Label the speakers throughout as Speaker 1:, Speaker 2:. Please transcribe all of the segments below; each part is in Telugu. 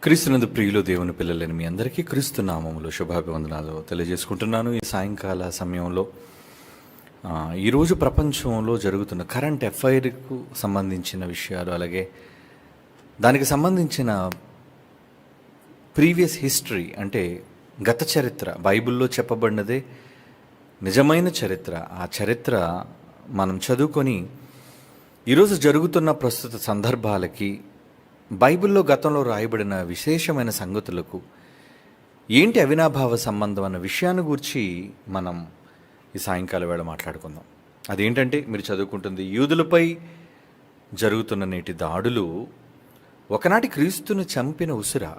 Speaker 1: క్రీస్తునందు ప్రియులు దేవుని పిల్లలని మీ అందరికీ క్రీస్తు నామములో శుభాభివందనాలు తెలియజేసుకుంటున్నాను. ఈ సాయంకాల సమయంలో ఈరోజు ప్రపంచంలో జరుగుతున్న కరెంట్ అఫైర్కు సంబంధించిన విషయాలు, అలాగే దానికి సంబంధించిన ప్రీవియస్ హిస్టరీ, అంటే గత చరిత్ర, బైబిల్లో చెప్పబడినదే నిజమైన చరిత్ర. ఆ చరిత్ర మనం చదువుకొని ఈరోజు జరుగుతున్న ప్రస్తుత సందర్భాలకి, బైబిల్లో గతంలో రాయబడిన విశేషమైన సంగతులకు ఏంటి అవినాభావ సంబంధం అన్న విషయాన్ని గురించి మనం ఈ సాయంకాల వేళ మాట్లాడుకుందాం. అదేంటంటే, మీరు చదువుకుంటుంది యూదులపై జరుగుతున్న నేటి దాడులు ఒకనాటి క్రీస్తును చంపిన ఉసురా.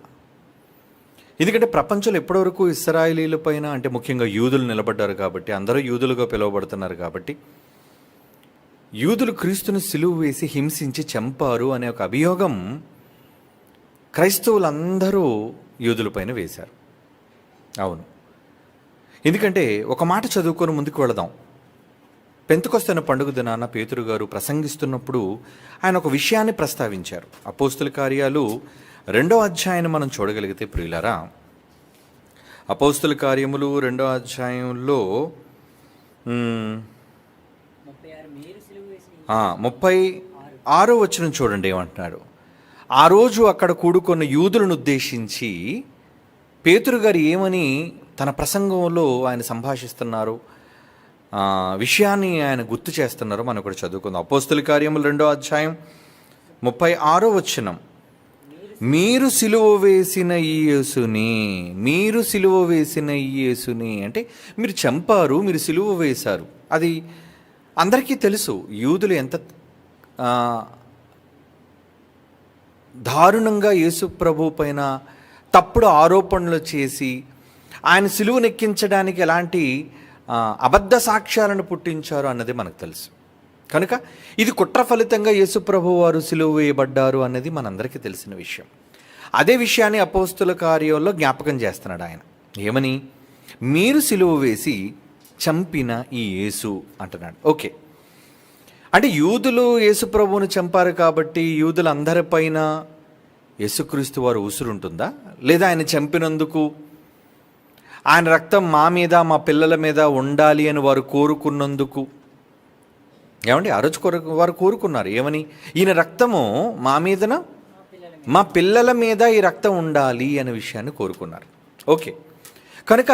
Speaker 1: ఎందుకంటే ప్రపంచంలో ఎప్పటివరకు ఇశ్రాయేలీల పైన, అంటే ముఖ్యంగా యూదులు నిలబడ్డారు కాబట్టి, అందరూ యూదులుగా పిలువబడుతున్నారు కాబట్టి, యూదులు క్రీస్తును సిలువ వేసి హింసించి చంపారు అనే ఒక అభియోగం క్రైస్తవులందరూ యూదులపైన వేశారు. అవును, ఎందుకంటే ఒక మాట చదువుకొని ముందుకు వెళదాం. పెంతెకొస్తేన పండుగ దినాన పేతురు గారు ప్రసంగిస్తున్నప్పుడు ఆయన ఒక విషయాన్ని ప్రస్తావించారు. అపోస్తుల కార్యాలు 2వ అధ్యాయాన్ని మనం చూడగలిగితే ప్రియులారా, అపోస్తుల కార్యములు 2వ అధ్యాయంలో 36వ వచనం చూడండి ఏమంటున్నాడు. ఆ రోజు అక్కడ కూడుకున్న యూదులను ఉద్దేశించి పేతురు గారు ఏమని తన ప్రసంగంలో ఆయన సంభాషిస్తున్నారు, విషయాన్ని ఆయన గుర్తు చేస్తున్నారు. మనం కూడా చదువుకుందాం. అపోస్తుల కార్యములు 2వ అధ్యాయం 36వ వచనం. మీరు సిలువ వేసిన ఈ యేసుని, మీరు సిలువ వేసిన ఈ యేసుని అంటే మీరు చంపారు, మీరు సిలువ వేశారు. అది అందరికీ తెలుసు. యూదులు ఎంత దారుణంగా యేసు ప్రభు పైన తప్పుడు ఆరోపణలు చేసి ఆయన సిలువనెక్కించడానికి ఎలాంటి అబద్ధ సాక్ష్యాలను పుట్టించారు అన్నది మనకు తెలుసు. కనుక ఇది కుట్ర ఫలితంగా యేసు ప్రభు వారు సిలువ వేయబడ్డారు అన్నది మనందరికీ తెలిసిన విషయం. అదే విషయాన్ని అపోస్తుల కార్యాల్లో జ్ఞాపకం చేస్తున్నాడు ఆయన. ఏమని? మీరు సిలువ వేసి చంపిన ఈ యేసు అంటున్నాడు. ఓకే, అంటే యూదులు యేసు ప్రభువును చంపారు కాబట్టి యూదులందరిపైన యేసుక్రీస్తు వారు ఉసురుంటుందా? లేదా ఆయన చంపినందుకు ఆయన రక్తం మా మీద, మా పిల్లల మీద ఉండాలి అని వారు కోరుకున్నందుకు, ఏమండి ఆ రోజు వారు కోరుకున్నారు ఏమని? ఈయన రక్తము మా మీదన, మా పిల్లల మీద ఈ రక్తం ఉండాలి అనే విషయాన్ని కోరుకున్నారు. ఓకే, కనుక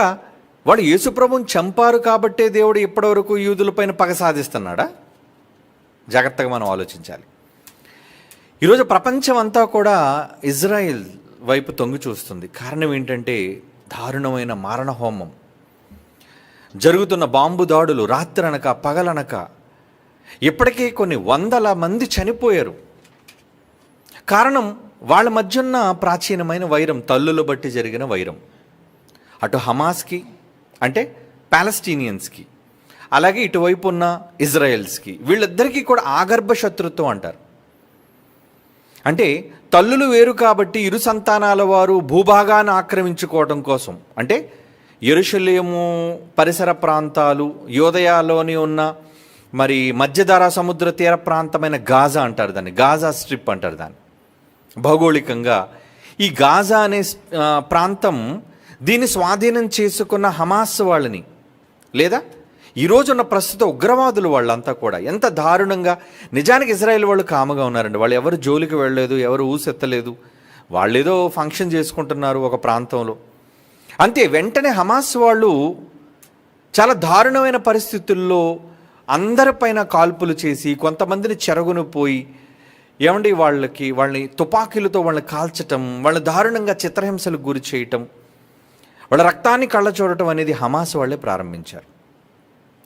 Speaker 1: వాడు యేసు ప్రభువుని చంపారు కాబట్టే దేవుడు ఇప్పటివరకు యూదులపైన పగ సాధిస్తున్నాడా? జాగ్రత్తగా మనం ఆలోచించాలి. ఈరోజు ప్రపంచం అంతా కూడా ఇజ్రాయిల్ వైపు తొంగి చూస్తుంది. కారణం ఏంటంటే, దారుణమైన మారణ హోమం జరుగుతున్న, బాంబు దాడులు రాత్రనక పగలనక. ఇప్పటికే కొన్ని వందల మంది చనిపోయారు. కారణం వాళ్ళ మధ్య ఉన్న ప్రాచీనమైన వైరం, తల్లులు బట్టి జరిగిన వైరం. అటు హమాస్కి అంటే పాలస్టీనియన్స్కి, అలాగే ఇటువైపు ఉన్న ఇజ్రాయెల్స్కి, వీళ్ళిద్దరికీ కూడా ఆగర్భ శత్రుత్వం అంటారు. అంటే తల్లులు వేరు కాబట్టి ఇరు సంతానాల వారు భూభాగాన్ని ఆక్రమించుకోవడం కోసం, అంటే యెరూషలేము పరిసర ప్రాంతాలు, యోదయాలోని ఉన్న మరి మధ్యధరా సముద్ర తీర ప్రాంతమైన గాజా అంటారు దాన్ని, గాజా స్ట్రిప్ అంటారు దాన్ని భౌగోళికంగా. ఈ గాజా అనే ప్రాంతం, దీన్ని స్వాధీనం చేసుకున్న హమాస్ వాళ్ళని, లేదా ఈరోజున్న ప్రస్తుత ఉగ్రవాదులు వాళ్ళంతా కూడా ఎంత దారుణంగా, నిజానికి ఇజ్రాయెల్ వాళ్ళు కామగా ఉన్నారండి. వాళ్ళు ఎవరు జోలికి వెళ్ళలేదు, ఎవరు ఊసెత్తలేదు. వాళ్ళు ఏదో ఫంక్షన్ చేసుకుంటున్నారు ఒక ప్రాంతంలో అంతే. వెంటనే హమాస్ వాళ్ళు చాలా దారుణమైన పరిస్థితుల్లో అందరిపైన కాల్పులు చేసి కొంతమందిని చెరగును పోయి, ఏమండి వాళ్ళని తుపాకీలతో వాళ్ళని కాల్చటం, వాళ్ళని దారుణంగా చిత్రహింసలకు గురి చేయటం, వాళ్ళ రక్తాన్ని కళ్ళ చూడటం అనేది హమాస్ వాళ్ళే ప్రారంభించారు,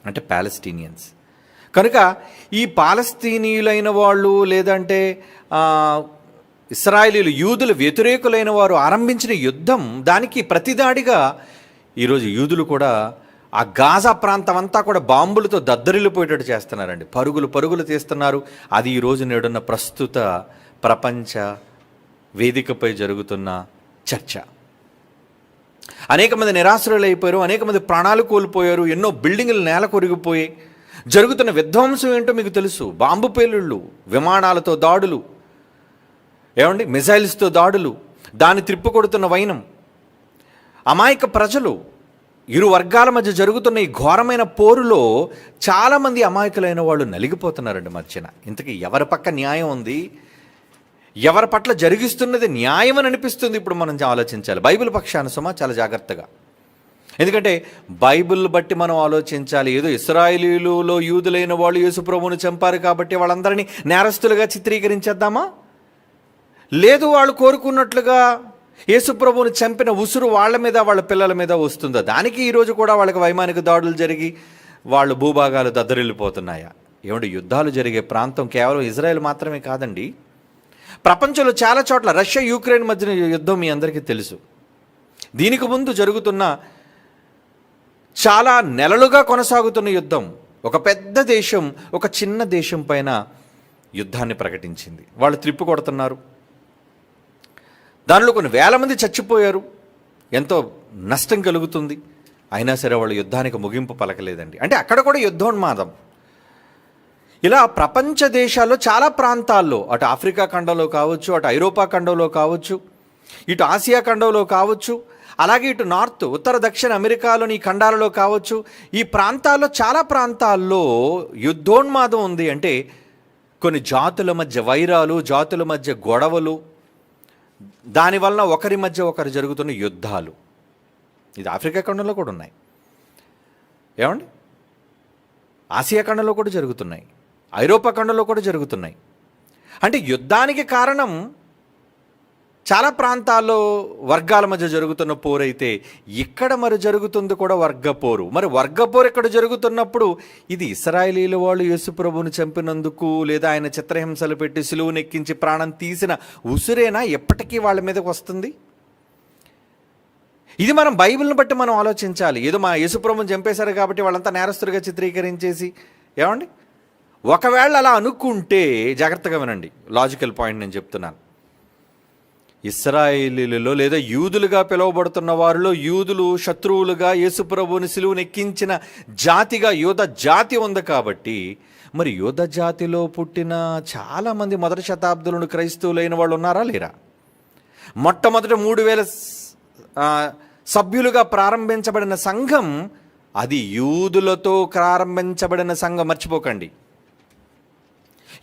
Speaker 1: అంటే పాలస్టీనియన్స్. కనుక ఈ పాలస్తీనీయులైన వాళ్ళు, లేదంటే ఇశ్రాయేలీలు, యూదులు వ్యతిరేకులైన వారు ఆరంభించిన యుద్ధం, దానికి ప్రతిదాడిగా ఈరోజు యూదులు కూడా ఆ గాజా ప్రాంతం అంతా కూడా బాంబులతో దద్దరిల్లిపోయేటట్టు చేస్తున్నారండి. పరుగులు తీస్తున్నారు. అది ఈరోజు నేడున్న ప్రస్తుత ప్రపంచ వేదికపై జరుగుతున్న చర్చ. అనేక మంది నిరాశ్రయులు అయిపోయారు, అనేక మంది ప్రాణాలు కోల్పోయారు, ఎన్నో బిల్డింగులు నేల కొరిగిపోయి. జరుగుతున్న విధ్వంసం ఏంటో మీకు తెలుసు. బాంబు పేలుళ్ళు, విమానాలతో దాడులు, ఏమండి మిజైల్స్తో దాడులు, దాన్ని త్రిప్పుకొడుతున్న వైనం, అమాయక ప్రజలు, ఇరు వర్గాల మధ్య జరుగుతున్న ఈ ఘోరమైన పోరులో చాలామంది అమాయకులైన వాళ్ళు నలిగిపోతున్నారండి మధ్యన. ఇంతకీ ఎవరి పక్క న్యాయం ఉంది, ఎవరి పట్ల జరిగిస్తున్నది న్యాయం అని అనిపిస్తుంది ఇప్పుడు మనం ఆలోచించాలి. బైబిల్ పక్షాన సుమా చాలా జాగ్రత్తగా. ఎందుకంటే బైబిల్ బట్టి మనం ఆలోచించాలి. ఏదో ఇశ్రాయేలీయులలో యూదులైన వాళ్ళు యేసుప్రభువుని చంపారు కాబట్టి వాళ్ళందరినీ నేరస్తులుగా చిత్రీకరించేద్దామా? లేదు, వాళ్ళు కోరుకున్నట్లుగా యేసుప్రభువుని చంపిన ఉసురు వాళ్ళ మీద వాళ్ళ పిల్లల మీద వస్తుందా? దానికి ఈరోజు కూడా వాళ్ళకి వైమానిక దాడులు జరిగి వాళ్ళు భూభాగాలు దద్దరిల్లిపోతున్నాయా? ఏమంటే యుద్ధాలు జరిగే ప్రాంతం కేవలం ఇజ్రాయెల్ మాత్రమే కాదండి. ప్రపంచంలో చాలా చోట్ల రష్యా యుక్రెయిన్ మధ్యన యుద్ధం మీ అందరికీ తెలుసు. దీనికి ముందు జరుగుతున్న చాలా నెలలుగా కొనసాగుతున్న యుద్ధం, ఒక పెద్ద దేశం ఒక చిన్న దేశం పైన యుద్ధాన్ని ప్రకటించింది. వాళ్ళు త్రిప్పు కొడుతున్నారు, దానిలో కొన్ని వేల మంది చచ్చిపోయారు, ఎంతో నష్టం కలుగుతుంది. అయినా సరే వాళ్ళు యుద్ధానికి ముగింపు పలకలేదండి. అంటే అక్కడ కూడా యుద్ధోన్మాదం. ఇలా ప్రపంచ దేశాల్లో చాలా ప్రాంతాల్లో, అటు ఆఫ్రికా ఖండంలో కావచ్చు, అటు ఐరోపా ఖండంలో కావచ్చు, ఇటు ఆసియా ఖండంలో కావచ్చు, అలాగే ఇటు నార్త్ ఉత్తర దక్షిణ అమెరికాలోని ఈ ఖండాలలో కావచ్చు, ఈ ప్రాంతాల్లో చాలా ప్రాంతాల్లో యుద్ధోన్మాదం ఉంది. అంటే కొన్ని జాతుల మధ్య వైరాలు, జాతుల మధ్య గొడవలు, దానివల్ల ఒకరి మధ్య ఒకరు జరుగుతున్న యుద్ధాలు. ఇది ఆఫ్రికా ఖండంలో కూడా ఉన్నాయి, ఏమండి, ఆసియా ఖండంలో కూడా జరుగుతున్నాయి, ఐరోపా ఖండంలో కూడా జరుగుతున్నాయి. అంటే యుద్ధానికి కారణం చాలా ప్రాంతాల్లో వర్గాల మధ్య జరుగుతున్న పోరు అయితే ఇక్కడ మరి జరుగుతుంది కూడా వర్గపోరు. మరి వర్గపోరు ఇక్కడ జరుగుతున్నప్పుడు ఇది ఇశ్రాయేలీల వాళ్ళు యేసుప్రభువుని చంపినందుకు లేదా ఆయన చిత్రహింసలు పెట్టి సిలువనెక్కించి ప్రాణం తీసిన ఉసురేనా ఎప్పటికీ వాళ్ళ మీదకి వస్తుంది? ఇది మనం బైబిల్ని బట్టి మనం ఆలోచించాలి. ఏదో మా యేసుప్రభువుని చంపేశారు కాబట్టి వాళ్ళంతా నేరస్తులుగా చిత్రీకరించేసి, ఏమండి, ఒకవేళ అలా అనుకుంటే జాగ్రత్తగా వినండి, లాజికల్ పాయింట్ నేను చెప్తున్నాను. ఇశ్రాయేలీలలో లేదా యూదులుగా పిలువబడుతున్న వారిలో యూదులు శత్రువులుగా యేసుప్రభువుని సిలువను ఎక్కించిన జాతిగా యూద జాతి ఉంది కాబట్టి మరి యూద జాతిలో పుట్టిన చాలామంది మొదటి శతాబ్దంలో క్రైస్తవులైన వాళ్ళు ఉన్నారా లేరా? మొట్టమొదటి 3000 సభ్యులుగా ప్రారంభించబడిన సంఘం అది యూదులతో ప్రారంభించబడిన సంఘం, మర్చిపోకండి.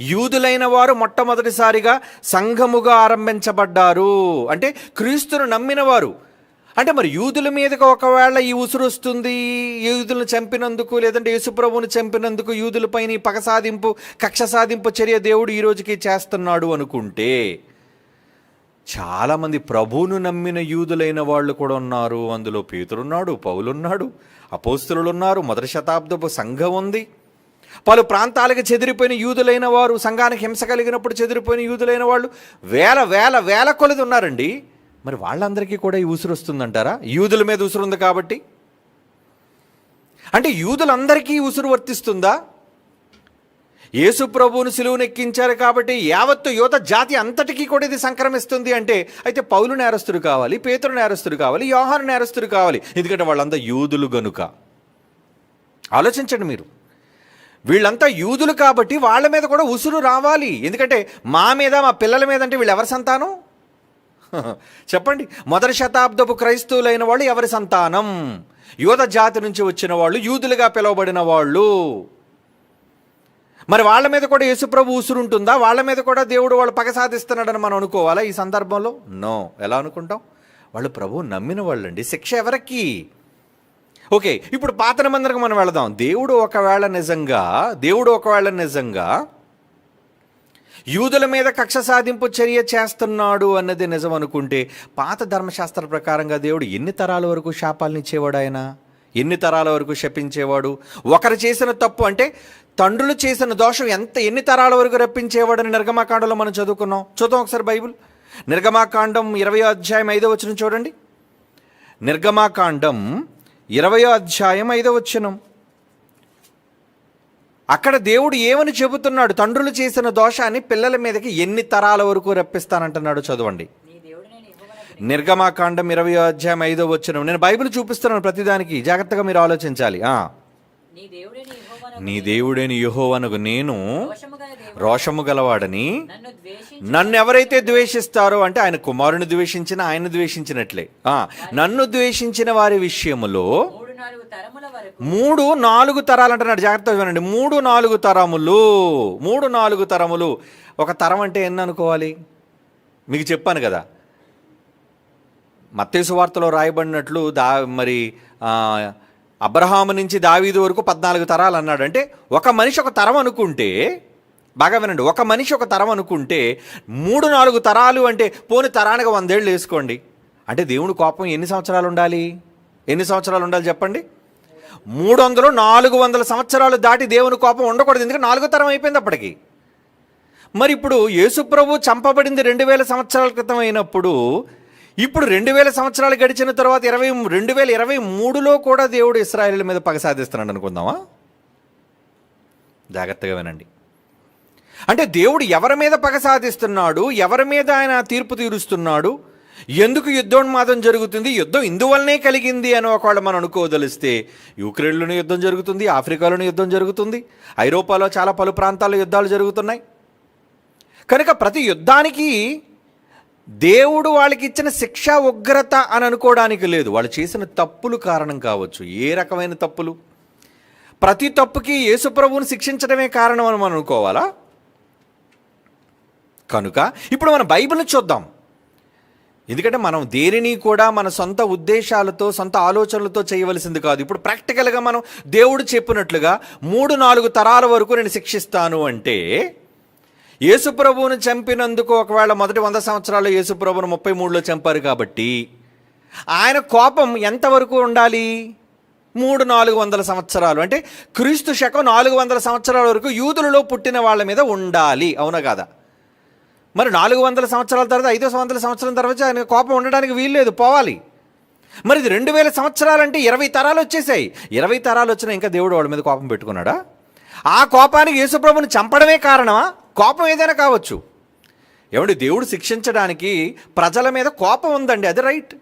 Speaker 1: యూదులైన వారు మొట్టమొదటిసారిగా సంఘముగా ఆరంభించబడ్డారు. అంటే క్రీస్తును నమ్మిన వారు. అంటే మరి యూదుల మీదకి ఒకవేళ ఈ ఉసురు వస్తుంది, యూదులను చంపినందుకు లేదంటే యేసుప్రభువుని చంపినందుకు యూదులపైన ఈ పగ సాధింపు, కక్ష సాధింపు చర్య దేవుడు ఈ రోజుకి చేస్తున్నాడు అనుకుంటే చాలామంది ప్రభువును నమ్మిన యూదులైన వాళ్ళు కూడా ఉన్నారు. అందులో పేతురున్నాడు, పౌలున్నాడు, అపోస్తలులు ఉన్నారు, మొదటి శతాబ్దపు సంఘం ఉంది. పలు ప్రాంతాలకు చెదిరిపోయిన యూదులైన వారు, సంఘానికి హింస కలిగినప్పుడు చెదిరిపోయిన యూదులైన వాళ్ళు వేల వేల వేల కొలది ఉన్నారండి. మరి వాళ్ళందరికీ కూడా ఈ ఉసురు వస్తుందంటారా? యూదుల మీద ఉసురు ఉంది కాబట్టి. అంటే యూదులందరికీ ఉసురు వర్తిస్తుందా? యేసు ప్రభువును సిలువను ఎక్కించారు కాబట్టి యావత్తు యూద జాతి అంతటికీ కూడా ఇది సంక్రమిస్తుంది అంటే అయితే పౌలు నేరస్తుడు కావాలి, పేతురు నేరస్తుడు కావాలి, యోహాను నేరస్తుడు కావాలి. ఎందుకంటే వాళ్ళంతా యూదులు గనుక. ఆలోచించండి మీరు, వీళ్ళంతా యూదులు కాబట్టి వాళ్ళ మీద కూడా ఉసురు రావాలి. ఎందుకంటే మా మీద, మా పిల్లల మీద అంటే వీళ్ళు ఎవరి సంతానం చెప్పండి? మొదటి శతాబ్దపు క్రైస్తవులైన వాళ్ళు ఎవరి సంతానం? యూద జాతి నుంచి వచ్చిన వాళ్ళు, యూదులుగా పిలువబడిన వాళ్ళు. మరి వాళ్ళ మీద కూడా యేసుప్రభు ఉసురు ఉంటుందా? వాళ్ళ మీద కూడా దేవుడు వాళ్ళు పగ సాధిస్తున్నాడని మనం అనుకోవాలా ఈ సందర్భంలో? నో. ఎలా అనుకుంటాం? వాళ్ళు ప్రభువు నమ్మిన వాళ్ళండి. శిక్ష ఎవరికి? ఓకే, ఇప్పుడు పాత నిబంధనకు మనం వెళదాం. దేవుడు ఒకవేళ నిజంగా యూదుల మీద కక్ష సాధింపు చర్య చేస్తున్నాడు అన్నది నిజం అనుకుంటే పాత ధర్మశాస్త్ర ప్రకారంగా దేవుడు ఎన్ని తరాల వరకు శాపాలను ఇచ్చేవాడు? ఆయన ఎన్ని తరాల వరకు శపించేవాడు? ఒకరు చేసిన తప్పు అంటే తండ్రులు చేసిన దోషం ఎన్ని తరాల వరకు రప్పించేవాడని నిర్గమాకాండంలో మనం చదువుకున్నాం. చూద్దాం ఒకసారి బైబిల్. నిర్గమాకాండం 20వ అధ్యాయం 5వ వచనం చూడండి. నిర్గమాకాండం 20వ అధ్యాయం 5వ వచనం. అక్కడ దేవుడు ఏమని చెబుతున్నాడు? తండ్రులు చేసిన దోషాన్ని పిల్లల మీదకి ఎన్ని తరాల వరకు రప్పిస్తానంటున్నాడు. చదవండి. నిర్గమాకాండం 20వ అధ్యాయం 5వ వచనం. నేను బైబిల్ చూపిస్తున్నాను ప్రతిదానికి, జాగ్రత్తగా మీరు ఆలోచించాలి. నీ దేవుడైన యెహోవానగు నేను రోషము గలవాడని నన్ను ఎవరైతే ద్వేషిస్తారో, అంటే ఆయన కుమారుని ద్వేషించిన ఆయన ద్వేషించినట్లే, నన్ను ద్వేషించిన వారి విషయములో 3-4 తరాలు అంటున్నాడు. జాగ్రత్తగా వినండి. 3-4 తరములు. 3-4 తరములు. ఒక తరం అంటే ఎన్ని అనుకోవాలి? మీకు చెప్పాను కదా, మత్తయి సువార్తలో రాయబడినట్లు మరి అబ్రహాము నుంచి దావీదు వరకు 14 తరాలు అన్నాడు. అంటే ఒక మనిషి ఒక తరం అనుకుంటే, బాగా వినండి, ఒక మనిషి ఒక తరం అనుకుంటే 3-4 తరాలు అంటే పోని తరానికి 100 ఏళ్ళు వేసుకోండి. అంటే దేవుని కోపం ఎన్ని సంవత్సరాలు ఉండాలి? ఎన్ని సంవత్సరాలు ఉండాలి చెప్పండి? 300-400 సంవత్సరాలు దాటి దేవుని కోపం ఉండకూడదు. ఎందుకంటే 4వ తరం అయిపోయింది అప్పటికి. మరి ఇప్పుడు యేసుప్రభు చంపబడింది 2000 సంవత్సరాల క్రితం అయినప్పుడు, ఇప్పుడు 2000 సంవత్సరాలు గడిచిన తర్వాత 2023లో కూడా దేవుడు ఇశ్రాయేలు మీద పగ సాధిస్తున్నాడు అనుకుందామా? జాగ్రత్తగా వినండి. అంటే దేవుడు ఎవరి మీద పగ సాధిస్తున్నాడు, ఎవరి మీద ఆయన తీర్పు తీరుస్తున్నాడు, ఎందుకు యుద్ధోన్మాదం జరుగుతుంది, యుద్ధం ఇందువల్లనే కలిగింది అని ఒకవేళ మనం అనుకోదలిస్తే, యూక్రెయిన్లోని యుద్ధం జరుగుతుంది, ఆఫ్రికాలోని యుద్ధం జరుగుతుంది, ఐరోపాలో చాలా పలు ప్రాంతాల్లో యుద్ధాలు జరుగుతున్నాయి. కనుక ప్రతి యుద్ధానికి దేవుడు వాళ్ళకి ఇచ్చిన శిక్ష ఉగ్రత అని అనుకోవడానికి లేదు. వాళ్ళు చేసిన తప్పులు కారణం కావచ్చు. ఏ రకమైన తప్పులు? ప్రతి తప్పుకి యేసుప్రభువుని శిక్షించడమే కారణం అని మనం అనుకోవాలా? కనుక ఇప్పుడు మనం బైబిల్ని చూద్దాం. ఎందుకంటే మనం దేనిని కూడా మన సొంత ఉద్దేశాలతో, సొంత ఆలోచనలతో చేయవలసింది కాదు. ఇప్పుడు ప్రాక్టికల్గా మనం దేవుడు చెప్పినట్లుగా 3-4 తరాల వరకు నేను శిక్షిస్తాను అంటే, యేసుప్రభువును చంపినందుకు ఒకవేళ మొదటి 100 సంవత్సరాలు యేసుప్రభువును 33లో చంపారు కాబట్టి ఆయన కోపం ఎంతవరకు ఉండాలి? 300-400 సంవత్సరాలు. అంటే క్రీస్తు శకం 400 సంవత్సరాల వరకు యూదులలో పుట్టిన వాళ్ళ మీద ఉండాలి. అవునా కాదా? మరి 400 సంవత్సరాల తర్వాత 500 సంవత్సరాల తర్వాత ఆయన కోపం ఉండడానికి వీల్లేదు, పోవాలి. మరి ఇది 2000 సంవత్సరాలంటే 20 తరాలు వచ్చేసాయి. 20 తరాలు వచ్చినా ఇంకా దేవుడు వాళ్ళ మీద కోపం పెట్టుకున్నాడా? ఆ కోపానికి యేసుప్రభుని చంపడమే కారణమా? కోపం ఏదైనా కావచ్చు. ఏమండి, దేవుడు శిక్షించడానికి ప్రజల మీద కోపం ఉందండి, అది రైట్.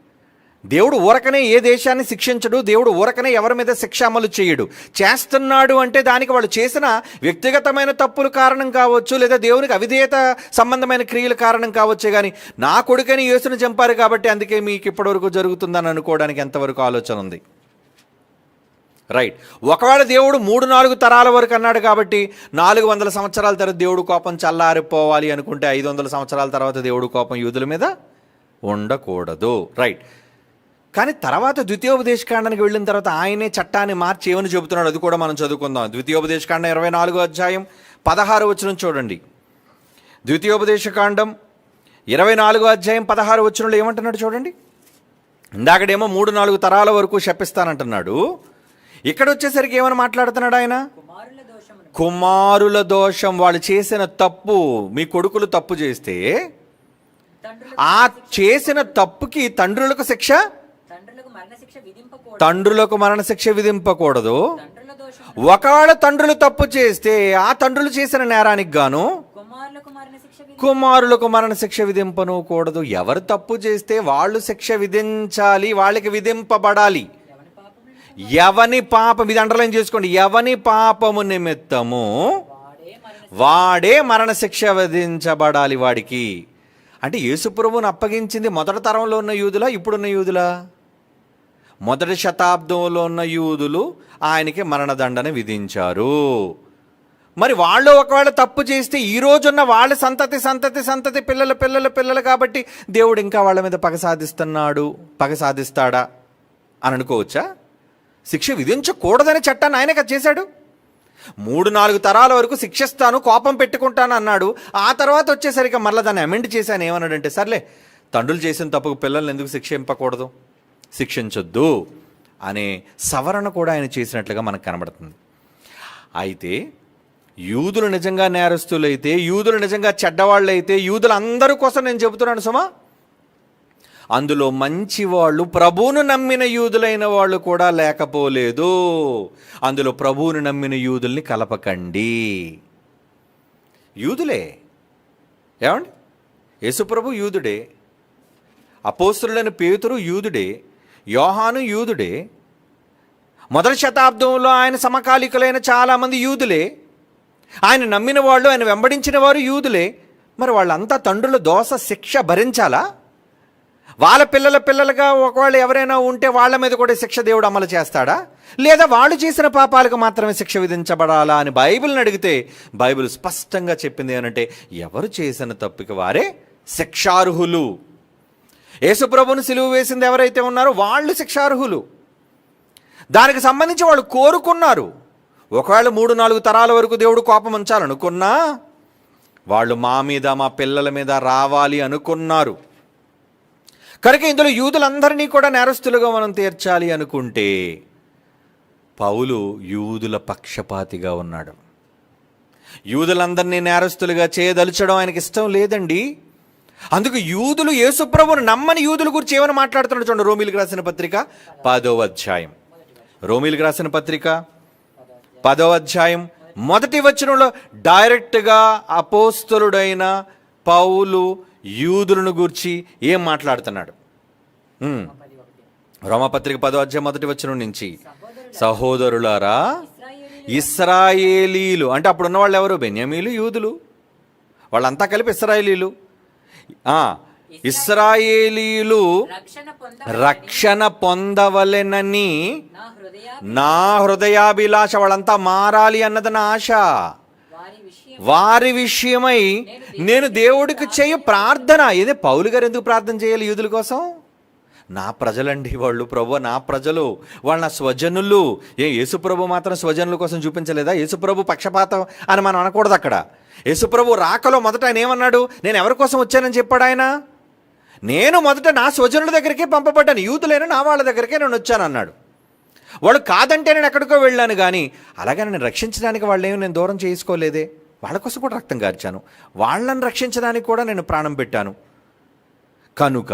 Speaker 1: దేవుడు ఊరకనే ఏ దేశాన్ని శిక్షించడు. దేవుడు ఊరకనే ఎవరి మీద శిక్ష అమలు చేయడు. చేస్తున్నాడు అంటే దానికి వాళ్ళు చేసిన వ్యక్తిగతమైన తప్పులు కారణం కావచ్చు, లేదా దేవునికి అవిధేయత సంబంధమైన క్రియల కారణం కావచ్చు. కానీ నా కొడుకని యేసుని చంపారు కాబట్టి అందుకే మీకు ఇప్పటివరకు జరుగుతుందని అనుకోవడానికి ఎంతవరకు ఆలోచన ఉంది? రైట్. ఒకవేళ దేవుడు 3-4 తరాల వరకు అన్నాడు కాబట్టి 400 సంవత్సరాల తర్వాత దేవుడు కోపం చల్లారిపోవాలి అనుకుంటే 500 సంవత్సరాల తర్వాత దేవుడు కోపం యూదుల మీద ఉండకూడదు. రైట్. కానీ తర్వాత ద్వితీయోపదేశకాండానికి వెళ్ళిన తర్వాత ఆయనే చట్టాన్ని మార్చి ఏమని చెబుతున్నాడు అది కూడా మనం చదువుకుందాం. ద్వితీయోపదేశకాండం 24వ అధ్యాయం 16వ వచనం చూడండి. ద్వితీయోపదేశకాండం 24వ అధ్యాయం 16వ వచనంలో ఏమంటున్నాడు చూడండి. ఇందాకడేమో 3-4 తరాల వరకు శపిస్తానంటున్నాడు. ఇక్కడ వచ్చేసరికి ఏమని మాట్లాడుతున్నాడు ఆయన? కుమారుల దోషం. వాళ్ళు చేసిన తప్పు, మీ కొడుకులు తప్పు చేస్తే ఆ చేసిన తప్పుకి తండ్రులకు శిక్ష, తండ్రులకు మరణశిక్ష విధింపకూడదు. ఒకవేళ తండ్రులు తప్పు చేస్తే ఆ తండ్రులు చేసిన నేరానికి గాను కుమారులకు మరణశిక్ష విధింపను కూడదు. ఎవరు తప్పు చేస్తే వాళ్ళు శిక్ష విధించాలి, వాళ్ళకి విధింపబడాలి. ఎవని పాపం, ఇది అండర్లైన్ చేసుకోండి, ఎవని పాపము నిమిత్తము వాడే మరణశిక్ష విధించబడాలి వాడికి. అంటే యేసుప్రభువును అప్పగించింది మొదటి తరంలో ఉన్న యూదులా, ఇప్పుడున్న యూదులా? మొదటి శతాబ్దంలో ఉన్న యూదులు ఆయనకి మరణదండన విధించారు. మరి వాళ్ళు ఒకవేళ తప్పు చేస్తే ఈ రోజున్న వాళ్ళ సంతతి సంతతి సంతతి పిల్లల పిల్లల పిల్లలు కాబట్టి దేవుడు ఇంకా వాళ్ళ మీద పగ సాధిస్తాడా అని అనుకోవచ్చా? శిక్ష విధించకూడదని చట్టాన్ని ఆయనే కదా చేశాడు. 3-4 తరాల వరకు శిక్షిస్తాను, కోపం పెట్టుకుంటాను అన్నాడు. ఆ తర్వాత వచ్చేసరికి మరలా దాన్ని అమెండ్ చేశాను. ఏమన్నాడంటే, సర్లే తండ్రులు చేసిన తప్పుకు పిల్లల్ని ఎందుకు శిక్షింపకూడదు, శిక్షించొద్దు అనే సవరణ కూడా ఆయన చేసినట్లుగా మనకు కనబడుతుంది. అయితే యూదులు నిజంగా నేరస్తులైతే, యూదులు నిజంగా చెడ్డవాళ్ళైతే, యూదులందరి కోసం నేను చెబుతున్నాను సుమా, అందులో మంచి వాళ్ళు, ప్రభువును నమ్మిన యూదులైన వాళ్ళు కూడా లేకపోలేదు. అందులో ప్రభువును నమ్మిన యూదుల్ని కలపకండి. యూదులే. ఏమండి, యేసుప్రభు యూదుడే, అపోస్తలుడైన పేతురు యూదుడే, యోహాను యూదుడే, మొదటి శతాబ్దంలో ఆయన సమకాలికులైన చాలామంది యూదులే, ఆయన నమ్మిన వాళ్ళు, ఆయన వెంబడించిన వారు యూదులే. మరి వాళ్ళంతా తండ్రుల దోష శిక్ష భరించాలా? వాళ్ళ పిల్లలుగా ఒకవేళ ఎవరైనా ఉంటే వాళ్ళ మీద కూడా శిక్ష దేవుడు అమలు చేస్తాడా? లేదా వాళ్ళు చేసిన పాపాలకు మాత్రమే శిక్ష విధించబడాలా అని బైబిల్ని అడిగితే బైబిల్ స్పష్టంగా చెప్పింది ఏమంటే, ఎవరు చేసిన తప్పుకి వారే శిక్షార్హులు. యేసుప్రభుని సిలువ వేసింది ఎవరైతే ఉన్నారో వాళ్ళు శిక్షార్హులు. దానికి సంబంధించి వాళ్ళు కోరుకున్నారు. ఒకవేళ 3-4 తరాల వరకు దేవుడు కోపం ఉంచాలనుకున్నా వాళ్ళు మా మీద, మా పిల్లల మీద రావాలి అనుకున్నారు. కనుక ఇందులో యూదులందరినీ కూడా నేరస్తులుగా మనం తీర్చాలి అనుకుంటే పౌలు యూదుల పక్షపాతిగా ఉన్నాడు. యూదులందరినీ నేరస్తులుగా చేయదలుచడం ఆయనకి ఇష్టం లేదండి. అందుకు యూదులు, యేసుప్రభుని నమ్మని యూదుల గురించి ఏమైనా మాట్లాడుతున్నాడు చూడండి. రోమీలకు రాసిన పత్రిక 10వ అధ్యాయం. రోమీలకు రాసిన పత్రిక 10వ అధ్యాయం 1వ వచనంలో డైరెక్ట్గా అపోస్తలుడైన పౌలు యూదులను గూర్చి ఏం మాట్లాడుతున్నాడు? రోమపత్రిక 10వ అధ్యాయం 1వ వచనం నుంచి, సహోదరులారా, ఇశ్రాయేలీలు అంటే అప్పుడు ఉన్న వాళ్ళు ఎవరు? బెన్యామీలు, యూదులు, వాళ్ళంతా కలిపి ఇశ్రాయేలీలు. ఇశ్రాయేలీలు రక్షణ పొందవలెనని నా హృదయాభిలాష, వాళ్ళంతా మారాలి అన్నది నా ఆశ. వారి విషయమై నేను దేవుడికి చేయు ప్రార్థన. ఇదే పౌలు గారు ఎందుకు ప్రార్థన చేయాలి యూదుల కోసం? నా ప్రజలండి వాళ్ళు, ప్రభు నా ప్రజలు, వాళ్ళ నా స్వజనులు. యేసుప్రభు మాత్రం స్వజనుల కోసం చూపించలేదా? యేసుప్రభు పక్షపాతం అని మనం అనకూడదు అక్కడ. యేసుప్రభు రాకలో మొదట ఆయన ఏమన్నాడు? నేను ఎవరి కోసం వచ్చానని చెప్పాడు ఆయన. నేను మొదట నా స్వజనుల దగ్గరికే పంపబడ్డాను, యూదులైన నా వాళ్ళ దగ్గరికే నేను వచ్చాను అన్నాడు. వాళ్ళు కాదంటే నేను ఎక్కడికో వెళ్ళాను, కానీ అలాగే నేను రక్షించడానికి వాళ్ళేమో నేను దూరం చేసుకోలేదే. వాళ్ళ కోసం కూడా రక్తం కార్చాను, వాళ్ళని రక్షించడానికి కూడా నేను ప్రాణం పెట్టాను. కనుక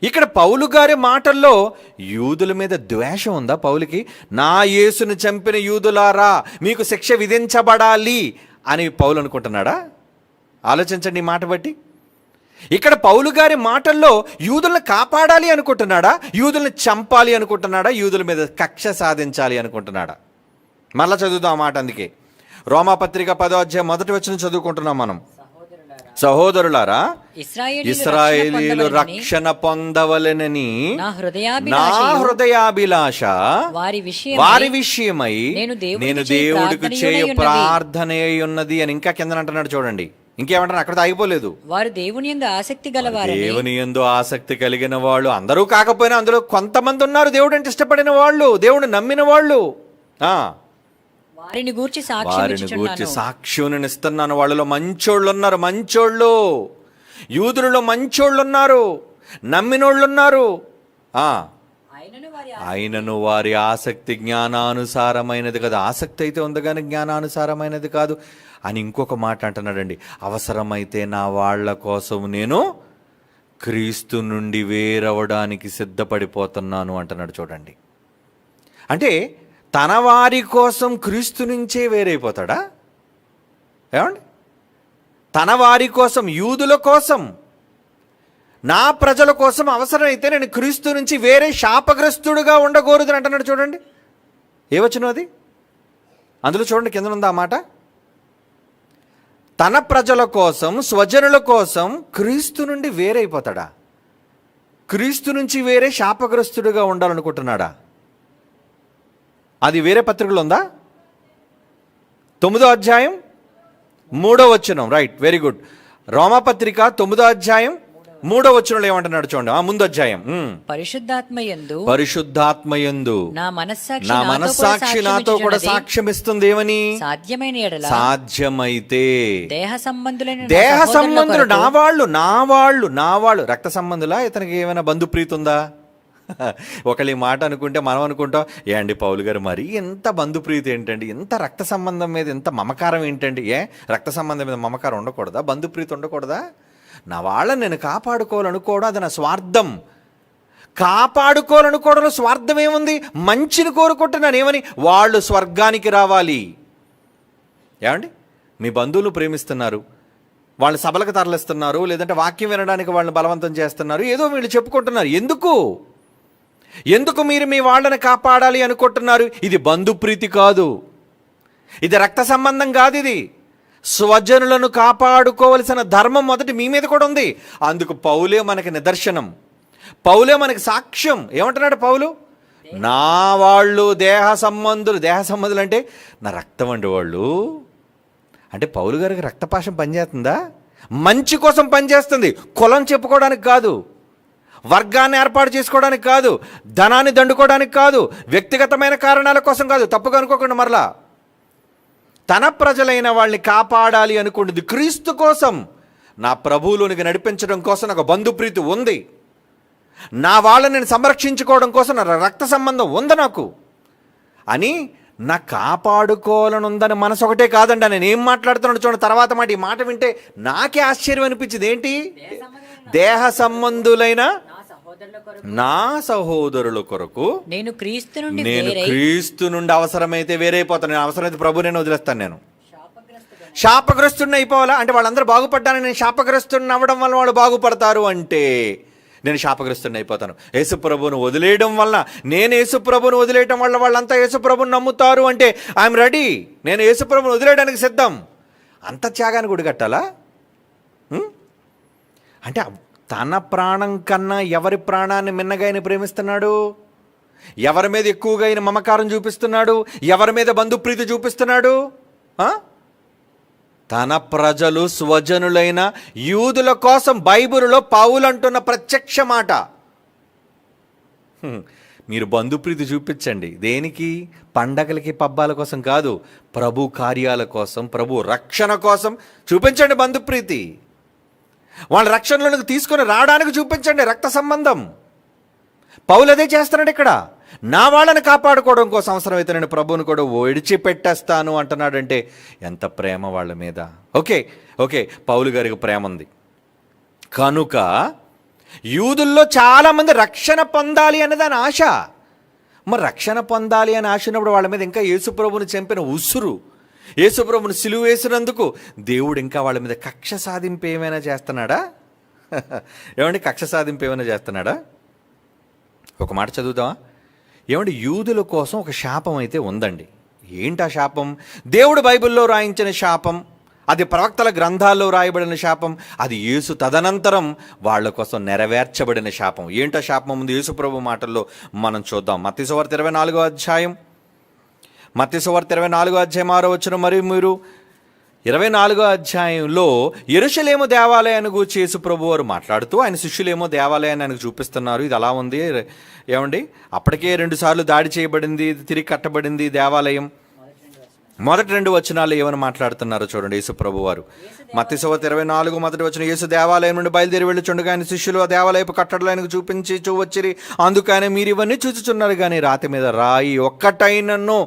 Speaker 1: ఇక్కడ పౌలు గారి మాటల్లో యూదుల మీద ద్వేషం ఉందా పౌలుకి? నా యేసును చంపిన యూదులారా మీకు శిక్ష విధించబడాలి అని పౌలు అనుకుంటున్నాడా? ఆలోచించండి ఈ మాట బట్టి. ఇక్కడ పౌలు గారి మాటల్లో యూదులను కాపాడాలి అనుకుంటున్నాడా? యూదులను చంపాలి అనుకుంటున్నాడా? యూదుల మీద కక్ష సాధించాలి అనుకుంటున్నాడా? మళ్ళా చదువుదాం ఆ మాట. అందుకే రోమాపత్రిక 10వ అధ్యాయం 1వ వచనం చదువుకుంటున్నాం మనం. సహోదరులారా, ఇశ్రాయేలీలు రక్షణ పొందవలెనని నా హృదయాభిలాష వారి విషయమై నేను దేవుడికి చేయు ప్రార్థన ఉన్నది అని ఇంకా కింద అంటున్నాడు. చూడండి, ఇంకేమంటారు? అక్కడ ఆగిపోలేదు.
Speaker 2: వారు దేవుని యందు ఆసక్తి గలవారు.
Speaker 1: దేవుని యందు ఆసక్తి కలిగిన వాళ్ళు, అందరూ కాకపోయినా అందులో కొంతమంది ఉన్నారు దేవుడు అంటే ఇష్టపడిన వాళ్ళు, దేవుడిని నమ్మిన వాళ్ళు.
Speaker 2: వారిని గూర్చి
Speaker 1: సాక్ష్యం ఇస్తున్నాను. వాళ్ళలో మంచోళ్ళు ఉన్నారు, మంచోళ్ళు. యూదులలో మంచోళ్ళు ఉన్నారు, నమ్మినోళ్ళు ఉన్నారు. అయినను వారి ఆసక్తి జ్ఞానానుసారమైనది కాదు. ఆసక్తి అయితే ఉంది కానీ జ్ఞానానుసారమైనది కాదు అని ఇంకొక మాట అంటున్నాడండి. అవసరమైతే నా వాళ్ళ కోసం నేను క్రీస్తు నుండి వేరవడానికి సిద్ధపడిపోతున్నాను అంటున్నాడు. చూడండి, అంటే తన వారి కోసం క్రీస్తు నుంచే వేరైపోతాడా? ఏమండి, తన వారి కోసం, యూదుల కోసం, నా ప్రజల కోసం అవసరమైతే నేను క్రీస్తు నుంచి వేరే శాపగ్రస్తుడుగా ఉండకూడదు అంటున్నాడు. చూడండి, ఏ వచనం అది? అందులో చూడండి, కింద ఉందా మాట. తన ప్రజల కోసం, స్వజనుల కోసం క్రీస్తు నుండి వేరైపోతాడా? క్రీస్తు నుంచి వేరే శాపగ్రస్తుడుగా ఉండాలనుకుంటున్నాడా? అది వేరే పత్రికలో ఉందా? 9వ అధ్యాయం 3వ వచనం. Right, very good. రోమాపత్రిక 9వ అధ్యాయం 3వ వచనంలో ఏమంటున్నాడు చూడండి. ముందు అధ్యాయం. పరిశుద్ధాత్మయందు నా మనస్సాక్షి నాతో కూడా సాక్ష్యం ఇస్తుంది. ఏమని? సాధ్యమైతే దేహ సంబంధులు నా వాళ్ళు రక్త సంబంధులా? ఇతనికి ఏమైనా బంధుప్రీతి ఉందా? ఒకళ్ళు ఈ మాట అనుకుంటే మనం అనుకుంటాం, ఏ అండి పౌలు గారు మరి ఎంత బంధుప్రీతి ఏంటండి, ఎంత రక్త సంబంధం మీద ఎంత మమకారం ఏంటండి? రక్త సంబంధం మీద మమకారం ఉండకూడదా? బంధుప్రీతి ఉండకూడదా? నా వాళ్ళని నేను కాపాడుకోవాలనుకోవడం అది నా స్వార్థం. కాపాడుకోవాలనుకోవడంలో స్వార్థం ఏముంది? మంచిని కోరుకుంటున్నాను. ఏమని? వాళ్ళు స్వర్గానికి రావాలి. ఏమండి, మీ బంధువులు ప్రేమిస్తున్నారు, వాళ్ళు సభలకు తరలిస్తున్నారు, లేదంటే వాక్యం వినడానికి వాళ్ళని బలవంతం చేస్తున్నారు, ఏదో వీళ్ళు చెప్పుకుంటున్నారు. ఎందుకు? ఎందుకు మీరు మీ వాళ్ళని కాపాడాలి అనుకుంటున్నారు? ఇది బంధుప్రీతి కాదు, ఇది రక్త సంబంధం కాదు, ఇది స్వజనులను కాపాడుకోవలసిన ధర్మం మొదటి మీ మీద కూడా ఉంది. అందుకు పౌలే మనకి నిదర్శనం, పౌలే మనకి సాక్ష్యం. ఏమంటున్నాడు పౌలు? నా వాళ్ళు దేహ సంబంధులు అంటే నా రక్తం అండి వాళ్ళు. అంటే పౌలు గారికి రక్తపాశం పనిచేస్తుందా? మంచి కోసం పనిచేస్తుంది, కులం చెప్పుకోవడానికి కాదు, వర్గాన్ని ఏర్పాటు చేసుకోవడానికి కాదు, ధనాన్ని దండుకోవడానికి కాదు, వ్యక్తిగతమైన కారణాల కోసం కాదు. తప్పుగా అనుకోకుండా మరలా తన ప్రజలైన వాళ్ళని కాపాడాలి అనుకుంటుంది క్రీస్తు కోసం, నా ప్రభువులోనికి నడిపించడం కోసం నాకు బంధుప్రీతి ఉంది, నా వాళ్ళని నేను సంరక్షించుకోవడం కోసం నా రక్త సంబంధం ఉంది నాకు అని నా కాపాడుకోవాలని ఉందని మనసు ఒకటే కాదండి. నేను ఏం మాట్లాడుతున్నాడు చూడండి తర్వాత మాట. ఈ మాట వింటే నాకే ఆశ్చర్యం అనిపించింది. ఏంటి? దేహ సంబంధులైన నా సహోదరుల కొరకు నేను క్రీస్తు నుండి అవసరమైతే వేరైపోతాను. నేను అవసరమైతే ప్రభు నేను వదిలేస్తాను. నేను శాపగ్రస్తుడిని అయిపోవాలా అంటే వాళ్ళందరూ బాగుపడ్డాను, నేను శాపగ్రస్తుడిని అవ్వడం వల్ల వాళ్ళు బాగుపడతారు అంటే నేను శాపగ్రస్తుడిని అయిపోతాను. యేసుప్రభువును వదిలేయడం వల్ల, నేను యేసుప్రభువును వదిలేయడం వల్ల వాళ్ళంతా యేసుప్రభువుని నమ్ముతారు అంటే ఐఎమ్ రెడీ, నేను యేసుప్రభువును వదిలేయడానికి సిద్ధం. అంత త్యాగాన్ని గుడి కట్టాలా? అంటే తన ప్రాణం కన్నా ఎవరి ప్రాణాన్ని మిన్నగా ఆయన ప్రేమిస్తున్నాడు? ఎవరి మీద ఎక్కువగా ఆయన మమకారం చూపిస్తున్నాడు? ఎవరి మీద బంధుప్రీతి చూపిస్తున్నాడు? తన ప్రజలు స్వజనులైన యూదుల కోసం బైబిలులో పౌలు అంటున్న ప్రత్యక్ష మాట. మీరు బంధుప్రీతి చూపించండి. దేనికి? పండగలకి పబ్బాల కోసం కాదు, ప్రభు కార్యాల కోసం, ప్రభు రక్షణ కోసం చూపించండి బంధుప్రీతి. వాళ్ళ రక్షణలోకి తీసుకొని రావడానికి చూపించండి రక్త సంబంధం. పౌలు అదే చేస్తున్నాడు ఇక్కడ. నా వాళ్ళని కాపాడుకోవడం కోసం అవసరమైతే నేను ప్రభువుని కూడా విడిచిపెట్టేస్తాను అంటున్నాడంటే ఎంత ప్రేమ వాళ్ళ మీద. ఓకే పౌలు గారికి ప్రేమ ఉంది కనుక యూదుల్లో చాలామంది రక్షణ పొందాలి అన్నది అని ఆశ. మరి రక్షణ పొందాలి అని ఆశ ఉన్నప్పుడు వాళ్ళ మీద ఇంకా యేసుప్రభుని చంపిన ఉసురు, యేసుప్రభుని సిలువ వేసినందుకు దేవుడు ఇంకా వాళ్ళ మీద కక్ష సాధింపు ఏమైనా చేస్తున్నాడా? ఏమండి, కక్ష సాధింపు ఏమైనా చేస్తున్నాడా? ఒక మాట చదువుతామా? ఏమండి, యూదుల కోసం ఒక శాపం అయితే ఉందండి. ఏంటి ఆ శాపం? దేవుడు బైబిల్లో రాయించిన శాపం, అది ప్రవక్తల గ్రంథాల్లో రాయబడిన శాపం, అది యేసు తదనంతరం వాళ్ళ కోసం నెరవేర్చబడిన శాపం. ఏంటో శాపం ముందు యేసు ప్రభు మాటల్లో మనం చూద్దాం. మత్తయి సువార్త 24వ అధ్యాయం, మత్తయి సువార్త 24వ అధ్యాయం 6వ వచనం. మరియు మీరు 24వ అధ్యాయంలో యెరూషలేము దేవాలయాన్ని గూర్చి యేసు ప్రభు వారు మాట్లాడుతూ ఆయన శిష్యులేమో దేవాలయాన్ని ఆయనకు చూపిస్తున్నారు. ఇది అలా ఉంది ఏమండి, అప్పటికే 2 సార్లు దాడి చేయబడింది, తిరిగి కట్టబడింది దేవాలయం. మొదటి 2 వచనాలు ఏమని మాట్లాడుతున్నారో చూడండి యేసు ప్రభు వారు. మత్తయి సువార్త 24 మొదటి వచనం. యేసు దేవాలయం నుండి బయలుదేరి వెళ్ళుచుండగా ఆయన శిష్యులు ఆ దేవాలయపు కట్టడలు ఆయనకు చూపించి చూవచ్చిరి. అందుకని మీరు ఇవన్నీ చూచుచున్నారు కానీ రాతి మీద రాయి ఒక్కటైనను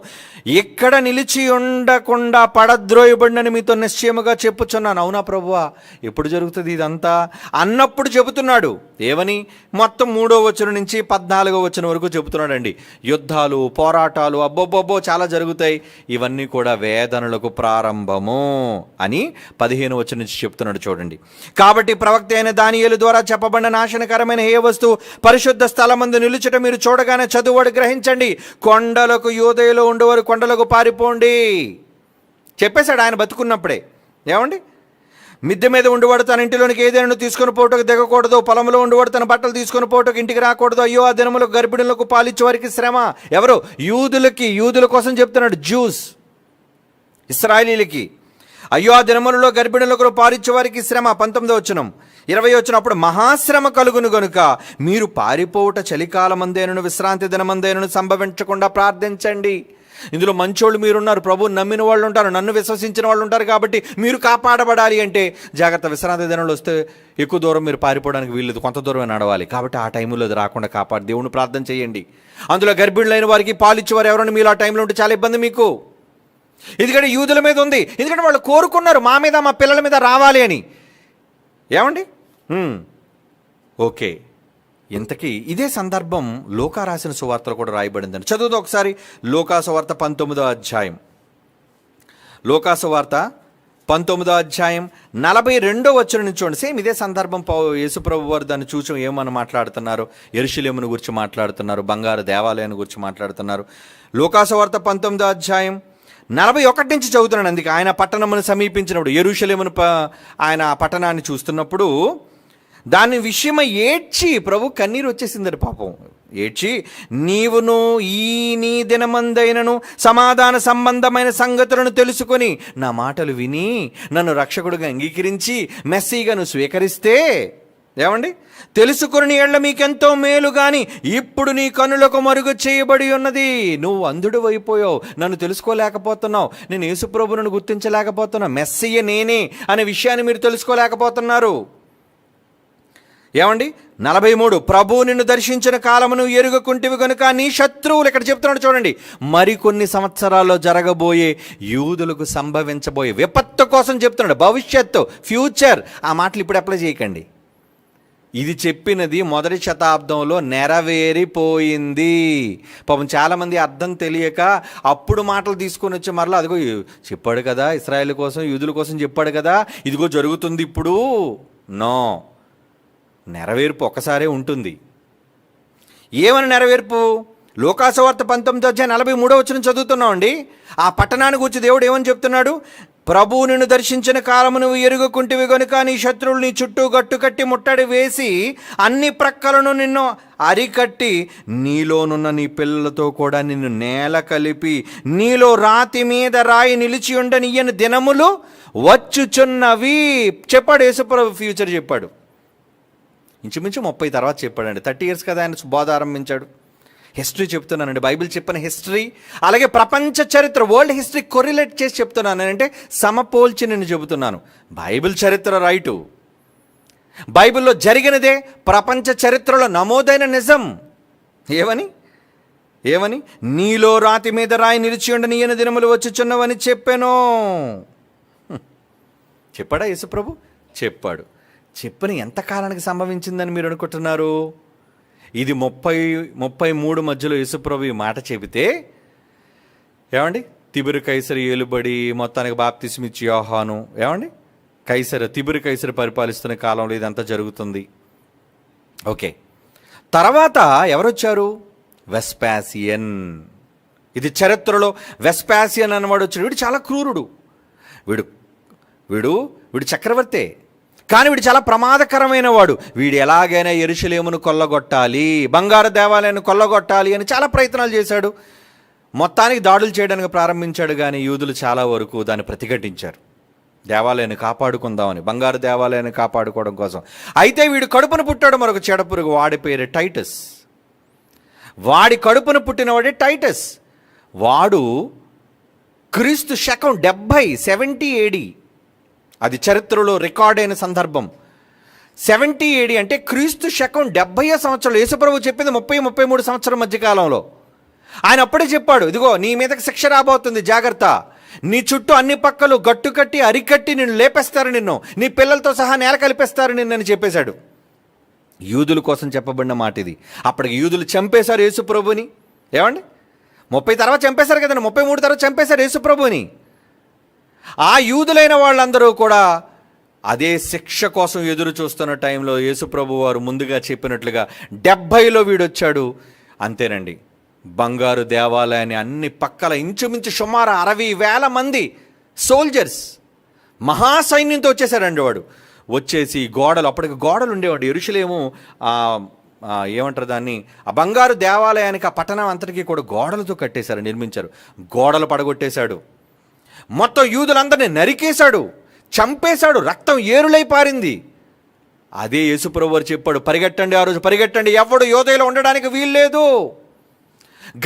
Speaker 1: ఇక్కడ నిలిచి ఉండకుండా పడద్రోయబడినని మీతో నిశ్చయముగా చెప్పుచున్నాను. అవునా ప్రభువా, ఎప్పుడు జరుగుతుంది ఇదంతా అన్నప్పుడు చెబుతున్నాడు. ఏమని? మొత్తం 3వ వచనం నుంచి 14వ వచనం వరకు చెబుతున్నాడండి. యుద్ధాలు, పోరాటాలు అబ్బోబ్బో చాలా జరుగుతాయి. ఇవన్నీ కూడా వేదనలకు ప్రారంభము అని 15వ వచనం నుంచి చెప్తున్నాడు చూడండి. కాబట్టి ప్రవక్త అయిన దానియేలు ద్వారా చెప్పబడిన నాశనకరమైన ఏ వస్తువు పరిశుద్ధ స్థలమందు నిలుచుట మీరు చూడగానే చదువుడు గ్రహించండి. కొండలకు యూదయలో ఉండేవారు కొండలకు పారిపోండి చెప్పేశాడు ఆయన బతుకున్నప్పుడే. ఏమండి, మిద్దె మీద ఉండేవాడు తన ఇంటిలోనికి ఏదైనా తీసుకొని పోవటకు దిగకూడదు, పొలంలో ఉండేవాడు తన బట్టలు తీసుకొని పోవటకు ఇంటికి రాకూడదు. అయ్యో ఆ దినములకు గర్భిణులకు పాలిచ్చే వారికి శ్రమ. ఎవరు? యూదుల కోసం చెప్తున్నాడు, జ్యూస్, ఇశ్రాయేలీలకి. అయ్యో ఆ దినములలో గర్భిణులకు పాలిచ్చే వారికి శ్రమ. 19వ వచనం, 20వ వచనం. అప్పుడు మహాశ్రమ కలుగును గనుక మీరు పారిపోవుట చలికాలమందేనను విశ్రాంతి దినమందేనను సంభవించకుండా ప్రార్థించండి. ఇందులో మంచోళ్ళు మీరున్నారు, ప్రభువుని నమ్మిన వాళ్ళు ఉంటారు, నన్ను విశ్వసించిన వాళ్ళు ఉంటారు. కాబట్టి మీరు కాపాడబడాలి అంటే జాగ్రత్త. విశ్రాంతి దినంలో వస్తే ఎక్కువ దూరం మీరు పారిపోవడానికి వీల్లేదు, కొంత దూరమే నడవాలి. కాబట్టి ఆ టైంలో అది రాకుండా కాపాడి దేవుని ప్రార్థన చేయండి. అందులో గర్భిణులైన వారికి పాలిచ్చేవారు ఎవరైనా మీరు ఆ టైంలో ఉంటే చాలా ఇబ్బంది మీకు. ఎందుకంటే యూదుల మీద ఉంది, ఎందుకంటే వాళ్ళు కోరుకున్నారు మా మీద మా పిల్లల మీద రావాలి అని. ఏమండి, ఓకే. ఇంతకీ ఇదే సందర్భం లూకా రాసిన సువార్తలో కూడా రాయబడిందండి. చదువుతో ఒకసారి లూకా సువార్త 19వ అధ్యాయం. లూకా సువార్త 19వ అధ్యాయం 42వ వచనం నుంచి చూడండి. సేమ్ ఇదే సందర్భం యేసుప్రభు వారు దాన్ని చూసి ఏమని మాట్లాడుతున్నారు, యెరూషలేమును గురించి మాట్లాడుతున్నారు, బంగారు దేవాలయాన్ని గురించి మాట్లాడుతున్నారు. లూకాసు వార్త 19వ అధ్యాయం 41 నుంచి చదువుతున్నాడు. అందుకే ఆయన పట్టణమును సమీపించినప్పుడు, యెరూషలేమును ఆయన పట్టణాన్ని చూస్తున్నప్పుడు దాని విషయమై ఏడ్చి, ప్రభు కన్నీరు వచ్చేసిందట పాపం. ఏడ్చి, నీవును ఈ నీ దినమందైనను సమాధాన సంబంధమైన సంగతులను తెలుసుకొని నా మాటలు విని నన్ను రక్షకుడిగా అంగీకరించి మెస్సీగాను స్వీకరిస్తే, ఏమండి, తెలుసుకుని ఏళ్ల మీకెంతో మేలు గాని ఇప్పుడు నీ కనులకు మరుగు చేయబడి ఉన్నది. నువ్వు అంధుడు అయిపోయావు, నన్ను తెలుసుకోలేకపోతున్నావు, నేను యేసుప్రభువును గుర్తించలేకపోతున్నా, మెస్సీయే నేనే అనే విషయాన్ని మీరు తెలుసుకోలేకపోతున్నారు. ఏమండి 43, ప్రభువు నిన్ను దర్శించిన కాలమును ఎరుగకుంటివి కనుక నీ శత్రువులు, ఇక్కడ చెప్తున్నాడు చూడండి, మరికొన్ని సంవత్సరాల్లో జరగబోయే యూదులకు సంభవించబోయే విపత్తు కోసం చెప్తున్నాడు. భవిష్యత్తు, ఫ్యూచర్. ఆ మాటలు ఇప్పుడు అప్లై చేయకండి. ఇది చెప్పినది మొదటి శతాబ్దంలో నెరవేరిపోయింది. పాపం చాలామంది అర్థం తెలియక అప్పుడు మాటలు తీసుకొని వచ్చి మరలా అదిగో చెప్పాడు కదా, ఇశ్రాయేలు కోసం యూదుల కోసం చెప్పాడు కదా, ఇదిగో జరుగుతుంది ఇప్పుడు. నో, నెరవేర్పు ఒక్కసారే ఉంటుంది. ఏమని నెరవేర్పు? లూకాసు వార్త 19వ అధ్యాయం 43వ వచనం చదువుతున్నామండి. ఆ పట్టణాన్ని గురించి దేవుడు ఏమని చెప్తున్నాడు? ప్రభువు నిన్ను దర్శించిన కాలము నువ్వు ఎరుగకుంటివి గనుక నీ శత్రువులు నీ చుట్టూ గట్టుకట్టి ముట్టడి వేసి అన్ని ప్రక్కలను నిన్ను అరికట్టి నీలోనున్న నీ పిల్లలతో కూడా నిన్ను నేల కలిపి నీలో రాతి మీద రాయి నిలిచి ఉండనియ్యని దినములు వచ్చుచున్నవి చెప్పాడు యేసుప్రభు. ఫ్యూచర్ చెప్పాడు. ఇంచుమించు 30 తర్వాత చెప్పాడండి. 30 years కదా ఆయన బోధ ఆరంభించాడు. హిస్టరీ చెప్తున్నానండి, బైబిల్ చెప్పిన హిస్టరీ, అలాగే ప్రపంచ చరిత్ర, వరల్డ్ హిస్టరీ కొరిలేట్ చేసి చెప్తున్నాను. అంటే సమపోల్చి నేను చెబుతున్నాను. బైబిల్ చరిత్ర రైటు, బైబిల్లో జరిగినదే ప్రపంచ చరిత్రలో నమోదైన నిజం. ఏమని నీలో రాతి మీద రాయి నిలిచి ఉండ నీయన దినములు వచ్చుచున్నవని చెప్పాను. చెప్పాడా యేసుప్రభు? చెప్పాడు. చెప్పిన ఎంత కాలానికి సంభవించిందని మీరు అనుకుంటున్నారు? ఇది 30-33 మధ్యలో యేసుప్రభు ఈ మాట చెబితే, ఏమండి, తిబిరు కైసరు ఏలుబడి, మొత్తానికి బాప్తిస్మిచ్చి యోహాను, ఏమండి, తిబిరు కైసరు పరిపాలిస్తున్న కాలంలో ఇదంతా జరుగుతుంది. ఓకే, తర్వాత ఎవరొచ్చారు? వెస్పాసియన్. ఇది చరిత్రలో వెస్పాసియన్ అన్నవాడు వచ్చాడు. వీడు చాలా క్రూరుడు. వీడు చక్రవర్తే, కానీ వీడు చాలా ప్రమాదకరమైన వాడు. వీడు ఎలాగైనా యెరూషలేమును కొల్లగొట్టాలి, బంగారు దేవాలయాన్ని కొల్లగొట్టాలి అని చాలా ప్రయత్నాలు చేశాడు. మొత్తానికి దాడులు చేయడానికి ప్రారంభించాడు, కానీ యూదులు చాలా వరకు దాన్ని ప్రతిఘటించారు. దేవాలయాన్ని కాపాడుకుందామని, బంగారు దేవాలయాన్ని కాపాడుకోవడం కోసం. అయితే వీడు కడుపున పుట్టాడు మరొక చెడపురుగు, వాడి పేరు టైటస్. వాడి కడుపున పుట్టినవాడే టైటస్. వాడు క్రీస్తు శకం 70 AD, అది చరిత్రలో రికార్డ్ అయిన సందర్భం. 70 AD అంటే క్రీస్తు శకం 70వ సంవత్సరంలో. యేసుప్రభు చెప్పింది 30-33 సంవత్సరం మధ్యకాలంలో. ఆయన అప్పుడే చెప్పాడు, ఇదిగో నీ మీదకి శిక్ష రాబోతుంది, జాగ్రత్త, నీ చుట్టూ అన్ని పక్కలు గట్టుకట్టి అరికట్టి నిన్ను లేపేస్తారు, నిన్ను నీ పిల్లలతో సహా నేల కలిపేస్తారు నిన్ను చెప్పేశాడు. యూదుల కోసం చెప్పబడిన మాట ఇది. అప్పటికి యూదులు చంపేశారు యేసుప్రభుని. ఏమండి, 30 తర్వాత చంపేశారు కదండి, 33 తర్వాత చంపేశారు యేసుప్రభుని. ఆ యూదులైన వాళ్ళందరూ కూడా అదే శిక్ష కోసం ఎదురు చూస్తున్న టైంలో యేసుప్రభు వారు ముందుగా చెప్పినట్లుగా 70లో వీడొచ్చాడు. అంతేనండి, బంగారు దేవాలయాన్ని అన్ని పక్కల ఇంచుమించు సుమారు 60,000 మంది సోల్జర్స్, మహాసైన్యంతో వచ్చేసారండి. వాడు వచ్చేసి అప్పటికి గోడలు ఉండేవాడు. యెరూషలేము ఏమంటారు దాన్ని, ఆ బంగారు దేవాలయానికి, ఆ పట్టణం అంతటికీ కూడా గోడలతో కట్టేశారు, నిర్మించారు. గోడలు పడగొట్టేశాడు, మొత్తం యూదులందరినీ నరికేశాడు, చంపేశాడు, రక్తం ఏరులై పారింది. అదే యేసుప్రభు వారు చెప్పాడు, పరిగెట్టండి, ఆ రోజు పరిగెట్టండి, ఎవడు యోదయలో ఉండడానికి వీల్లేదు,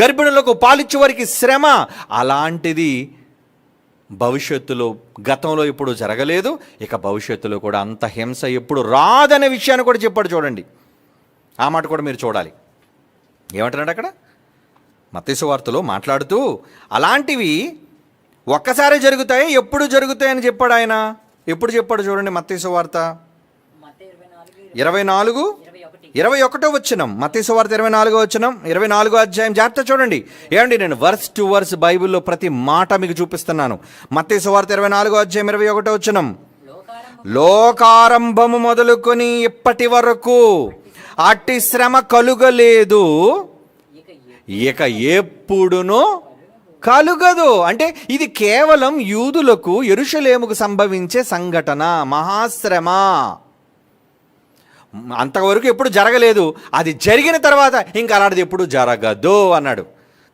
Speaker 1: గర్భిణులకు పాలిచ్చే వారికి శ్రమ. అలాంటిది భవిష్యత్తులో, గతంలో ఎప్పుడు జరగలేదు, ఇక భవిష్యత్తులో కూడా అంత హింస ఎప్పుడు రాదనే విషయాన్ని కూడా చెప్పాడు. చూడండి, ఆ మాట కూడా మీరు చూడాలి. ఏమంటున్నాడు అక్కడ మత్తయి సువార్తలో మాట్లాడుతూ, అలాంటివి ఒక్కసారి జరుగుతాయి, ఎప్పుడు జరుగుతాయి అని చెప్పాడు ఆయన. ఎప్పుడు చెప్పాడు చూడండి, మత్తయి సువార్త 24, 21వ వచనం, మత్తయి సువార్త 24వ వచనం, 24వ అధ్యాయం, జాగ్రత్త చూడండి. ఏమండి, నేను వర్స్ టు వర్స్ బైబిల్లో ప్రతి మాట మీకు చూపిస్తున్నాను. మత్తయి సువార్త 24వ అధ్యాయం 21వ వచనం, లోకారంభము మొదలుకొని ఇప్పటి వరకు అట్టి శ్రమ కలుగలేదు, ఇక ఎప్పుడునూ కలుగదు. అంటే ఇది కేవలం యూదులకు యెరూషలేముకు సంభవించే సంఘటన, మహాశ్రమ. అంతవరకు ఎప్పుడు జరగలేదు, అది జరిగిన తర్వాత ఇంకా అలాంటిది ఎప్పుడు జరగదు అన్నాడు.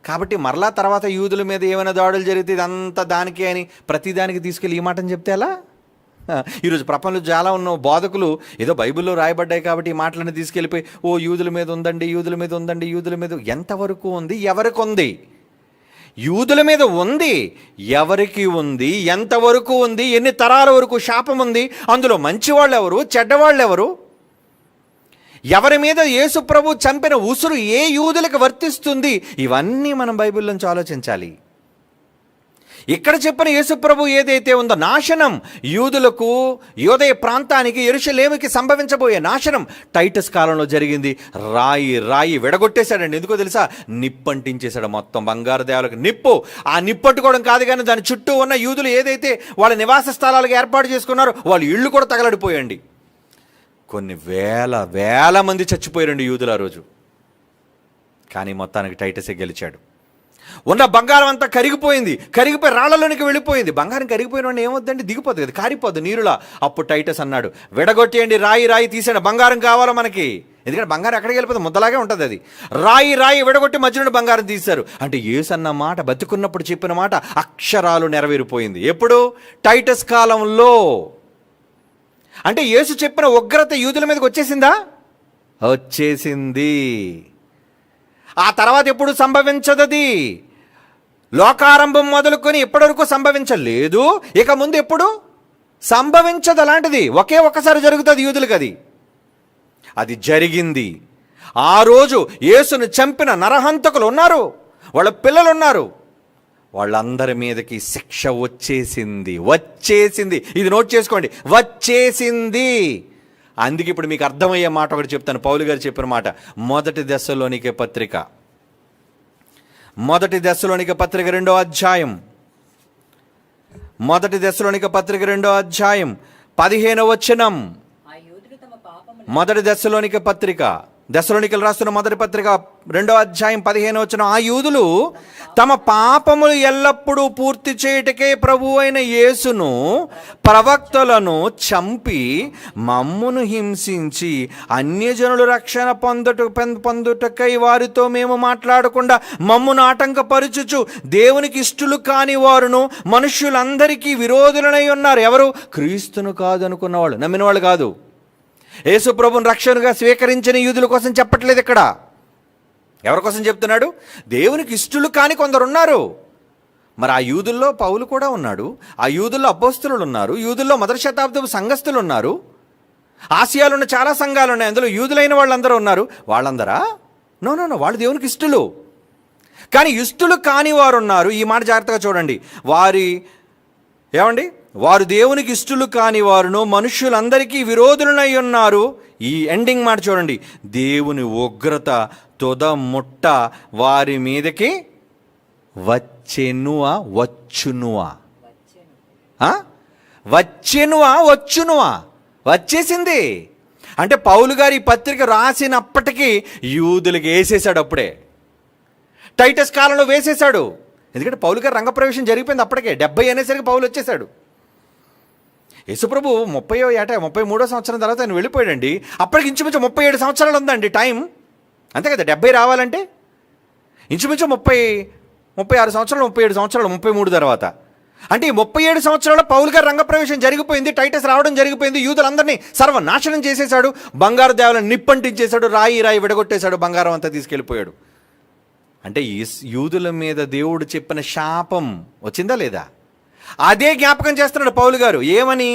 Speaker 1: కాబట్టి మరలా తర్వాత యూదుల మీద ఏమైనా దాడులు జరిగితే ఇదంతా దానికే అని ప్రతిదానికి తీసుకెళ్ళి ఈ మాటని చెప్తే ఎలా? ఈరోజు ప్రపంచంలో చాలా ఉన్న బోధకులు ఏదో బైబిల్లో రాయబడ్డాయి కాబట్టి ఈ మాటలన్నీ తీసుకెళ్ళిపోయి యూదుల మీద ఉందండి, యూదుల మీద ఉందండి, యూదుల మీద. ఎంతవరకు ఉంది, ఎవరికి ఉంది? యూదుల మీద ఉంది, ఎవరికి ఉంది, ఎంతవరకు ఉంది, ఎన్ని తరాల వరకు శాపం ఉంది, అందులో మంచివాళ్ళు ఎవరు, చెడ్డవాళ్ళు ఎవరు, ఎవరి మీద యేసు ప్రభు చంపిన ఉసురు ఏ యూదులకు వర్తిస్తుంది, ఇవన్నీ మనం బైబిల్ నుంచి ఆలోచించాలి. ఇక్కడ చెప్పిన యేసు ప్రభు ఏదైతే ఉందో నాశనం, యూదులకు, యోదయ ప్రాంతానికి, యెరూషలేముకి సంభవించబోయే నాశనం టైటస్ కాలంలో జరిగింది. రాయి విడగొట్టేశాడండి. ఎందుకో తెలుసా? నిప్పంటించేశాడు. మొత్తం బంగారు దేవాలకు నిప్పు. ఆ నిప్పట్టుకోవడం కాదు కానీ దాని చుట్టూ ఉన్న యూదులు ఏదైతే వాళ్ళ నివాస స్థలాలకు ఏర్పాటు చేసుకున్నారో వాళ్ళ ఇళ్ళు కూడా తగలడిపోయండి. కొన్ని వేల మంది చచ్చిపోయారండి యూదులు ఆ రోజు. కానీ మొత్తానికి టైటసే గెలిచాడు. ఉన్న బంగారం అంతా కరిగిపోయింది, కరిగిపోయి రాళ్లలోనికి వెళ్ళిపోయింది. బంగారం కరిగిపోయిన వాడిని ఏమొద్దండి, దిగిపోతుంది కదా, కారిపోద్ది నీరులా. అప్పుడు టైటస్ అన్నాడు, విడగొట్టేయండి, రాయి తీసేయండి, బంగారం కావాలో మనకి. ఎందుకంటే బంగారం ఎక్కడికి వెళ్ళిపోతుంది, ముద్దలాగే ఉంటుంది అది. రాయి విడగొట్టి మధ్యలో బంగారం తీశారు. అంటే యేసు అన్న మాట, బతికున్నప్పుడు చెప్పిన మాట అక్షరాలు నెరవేరిపోయింది. ఎప్పుడు? టైటస్ కాలంలో. అంటే యేసు చెప్పిన ఉగ్రత యూదుల మీదకి వచ్చేసిందా? వచ్చేసింది. ఆ తర్వాత ఎప్పుడు సంభవించదది? లోకారంభం మొదలుకొని ఇప్పటివరకు సంభవించలేదు, ఇక ముందు ఎప్పుడు సంభవించదు. అలాంటిది ఒక్కసారి జరుగుతుంది యూదులకు. అది జరిగింది. ఆ రోజు యేసును చంపిన నరహంతకులు ఉన్నారు, వాళ్ళ పిల్లలు ఉన్నారు, వాళ్ళందరి మీదకి శిక్ష వచ్చేసింది. ఇది నోట్ చేసుకోండి, వచ్చేసింది. అందుకే ఇప్పుడు మీకు అర్థమయ్యే మాట ఒకటి చెప్తాను. పౌలు గారు చెప్పిన మాట, మొదటి దశలోనికే పత్రిక 2వ అధ్యాయం, 15వ వచనం. మొదటి దశలోనికే పత్రిక, దశలోనికలు రాస్తున్న మొదటి పత్రిక 2వ అధ్యాయం 15వ వచనం. ఆ యూదులు తమ పాపములు ఎల్లప్పుడూ పూర్తి చేయుటకే ప్రభువు అయిన యేసును ప్రవక్తలను చంపి మమ్మును హింసించి అన్యజనులు రక్షణ పొందుటకై వారితో మేము మాట్లాడకుండా మమ్మును ఆటంకపరుచుచు దేవునికి ఇష్టలు కాని వారును మనుష్యులందరికీ విరోధులనై ఉన్నారు. ఎవరు? క్రీస్తును కాదు అనుకున్న వాళ్ళు, నమ్మిన వాళ్ళు కాదు. యేసు ప్రభువును రక్షణగా స్వీకరించిన యూదుల కోసం చెప్పట్లేదు ఇక్కడ. ఎవరి కోసం చెప్తున్నాడు? దేవునికి ఇష్టలు కాని కొందరు ఉన్నారు. మరి ఆ యూదుల్లో పౌలు కూడా ఉన్నాడు, ఆ యూదుల్లో అపోస్తలులు ఉన్నారు, యూదుల్లో మొదటి శతాబ్దపు సంఘస్థులు ఉన్నారు, ఆసియాలో ఉన్న చాలా సంఘాలు ఉన్నాయి, అందులో యూదులైన వాళ్ళందరూ ఉన్నారు. వాళ్ళందరా? నో, వాళ్ళు దేవునికి ఇష్టలు. కానీ ఇష్టలు కాని వారు ఉన్నారు. ఈ మాట జాగ్రత్తగా చూడండి. వారు దేవునికి ఇష్టలు కాని వారును మనుష్యులందరికీ విరోధులనై ఉన్నారు. ఈ ఎండింగ్ మాట చూడండి, దేవుని ఉగ్రత తొద ముట్ట వారి మీదకి వచ్చేసింది. అంటే పౌలు గారు ఈ పత్రిక రాసినప్పటికీ యూదులకు వేసేసాడు. అప్పుడే టైటస్ కాలంలో వేసేశాడు. ఎందుకంటే పౌలు గారు రంగప్రవేశం జరిగిపోయింది అప్పటికే. 70 అనేసరికి పౌలు వచ్చేసాడు. యేసుప్రభు 33వ సంవత్సరం తర్వాత ఆయన వెళ్ళిపోయాడండి. అప్పటికి ఇంచుమించు 37 సంవత్సరాలు ఉందండి టైం. అంతే కదా, 70 రావాలంటే ఇంచుమించు 36 సంవత్సరాలు, 37 సంవత్సరాలు, 33 తర్వాత. అంటే ఈ 37 సంవత్సరాల పౌలు గారు రంగప్రవేశం జరిగిపోయింది, టైటస్ రావడం జరిగిపోయింది, యూదులందరినీ సర్వనాశనం చేసేశాడు, బంగారు దేవాలను నిప్పంటించేశాడు, రాయి విడగొట్టేశాడు, బంగారం అంతా తీసుకెళ్ళిపోయాడు. అంటే యూదుల మీద దేవుడు చెప్పిన శాపం వచ్చిందా లేదా? అదే జ్ఞాపకం చేస్తున్నాడు పౌలు గారు. ఏమని?